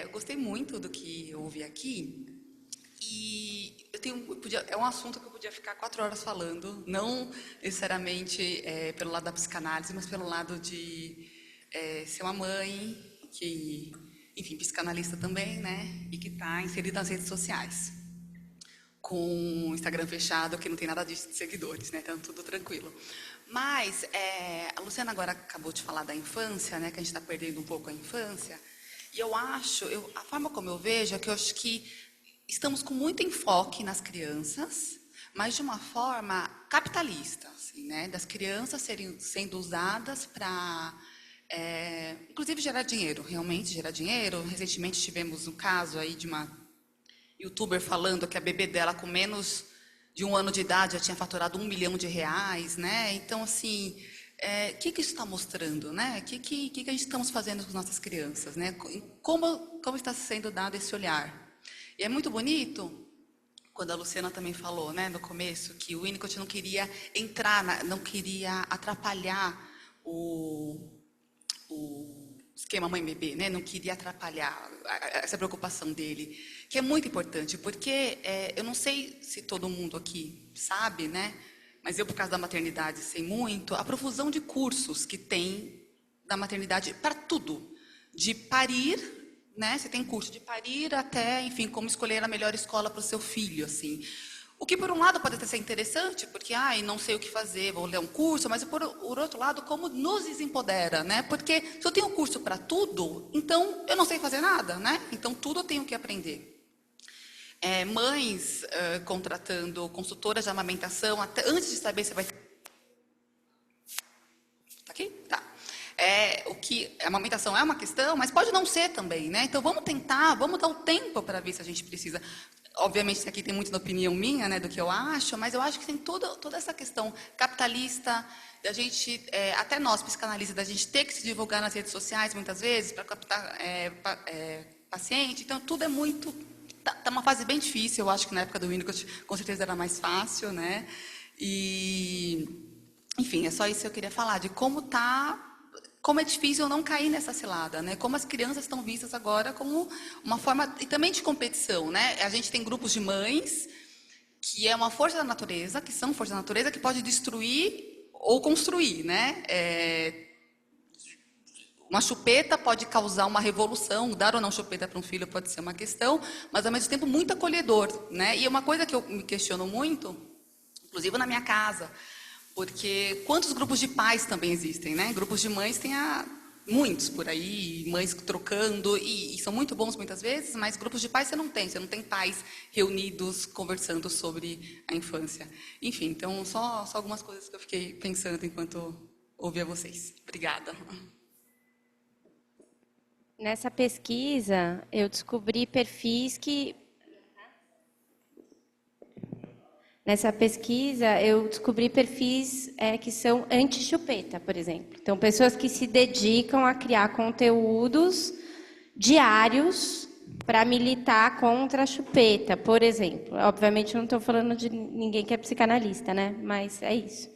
Eu gostei muito do que eu ouvi aqui. E é um assunto que eu podia ficar 4 horas falando, não necessariamente pelo lado da psicanálise, mas pelo lado de ser uma mãe que, enfim, psicanalista também, né, e que está inserida nas redes sociais, com o Instagram fechado, que não tem nada disso de seguidores, né, então tudo tranquilo. Mas a Luciana agora acabou de falar da infância, né, que a gente está perdendo um pouco a infância, e eu acho, a forma como eu vejo é que eu acho que estamos com muito enfoque nas crianças, mas de uma forma capitalista, assim, né? Das crianças sendo usadas para, inclusive, gerar dinheiro, realmente gerar dinheiro. Recentemente tivemos um caso aí de uma youtuber falando que a bebê dela, com menos de 1 ano de idade, já tinha faturado R$1 milhão, né? Então, assim, que isso está mostrando, né? O que a gente estamos fazendo com nossas crianças, né? Como está sendo dado esse olhar? E é muito bonito, quando a Luciana também falou, né, no começo, que o Winnicott não queria não queria atrapalhar o esquema mãe-bebê, né, não queria atrapalhar essa preocupação dele, que é muito importante, porque eu não sei se todo mundo aqui sabe, né, mas eu, por causa da maternidade, sei muito, a profusão de cursos que tem da maternidade para tudo, de parir, né? Você tem curso de parir até, enfim, como escolher a melhor escola para o seu filho, assim. O que, por um lado, pode até ser interessante, porque, não sei o que fazer, vou ler um curso, mas, por outro lado, como nos desempodera, né? Porque se eu tenho curso para tudo, então eu não sei fazer nada, né? Então, tudo eu tenho que aprender. Mães contratando consultoras de amamentação, até antes de saber se vai... Tá aqui? Tá. O que a amamentação é uma questão, mas pode não ser também, né? Então vamos tentar, vamos dar o tempo para ver se a gente precisa. Obviamente, isso aqui tem muito da opinião minha, né, do que eu acho, mas eu acho que tem toda essa questão capitalista da gente, até nós psicanalistas, da gente ter que se divulgar nas redes sociais muitas vezes para captar paciente. Então tudo é muito, tá uma fase bem difícil. Eu acho que na época do Winnicott com certeza era mais fácil, né? E, enfim, é só isso que eu queria falar, de como é difícil não cair nessa cilada, né? Como as crianças estão vistas agora como uma forma, e também de competição, né? A gente tem grupos de mães, que é uma força da natureza, que são força da natureza, que pode destruir ou construir, né? Uma chupeta pode causar uma revolução, dar ou não chupeta para um filho pode ser uma questão, mas ao mesmo tempo muito acolhedor, né? E uma coisa que eu me questiono muito, inclusive na minha casa, porque quantos grupos de pais também existem, né? Grupos de mães tem muitos por aí, mães trocando, e são muito bons muitas vezes, mas grupos de pais você não tem pais reunidos conversando sobre a infância. Enfim, então só algumas coisas que eu fiquei pensando enquanto ouvia vocês. Obrigada. Nessa pesquisa, eu descobri perfis que... que são anti-chupeta, por exemplo. Então, pessoas que se dedicam a criar conteúdos diários para militar contra a chupeta, por exemplo. Obviamente, eu não estou falando de ninguém que é psicanalista, né? Mas é isso.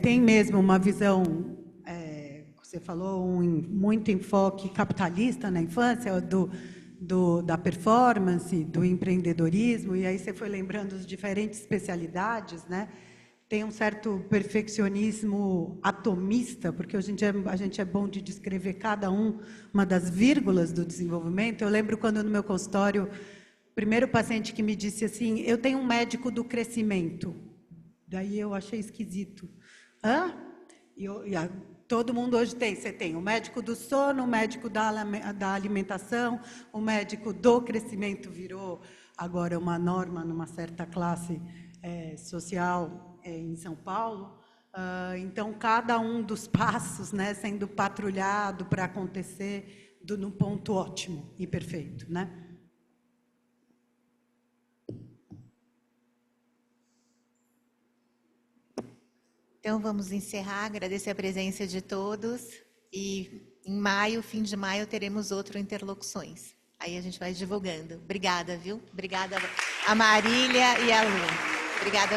Tem mesmo uma visão, você falou, muito enfoque capitalista na infância, da performance, do empreendedorismo, e aí você foi lembrando as diferentes especialidades, né? Tem um certo perfeccionismo atomista, porque hoje em dia a gente é bom de descrever uma das vírgulas do desenvolvimento. Eu lembro quando no meu consultório, o primeiro paciente que me disse assim, eu tenho um médico do crescimento. Daí eu achei esquisito. Hã? Todo mundo hoje você tem o médico do sono, o médico da alimentação, o médico do crescimento virou agora uma norma numa certa classe social em São Paulo. Então, cada um dos passos, né, sendo patrulhado para acontecer no ponto ótimo e perfeito, né? Então, vamos encerrar, agradecer a presença de todos e em maio, fim de maio, teremos outro Interlocuções. Aí a gente vai divulgando. Obrigada, viu? Obrigada a Marília e a Lu. Obrigada.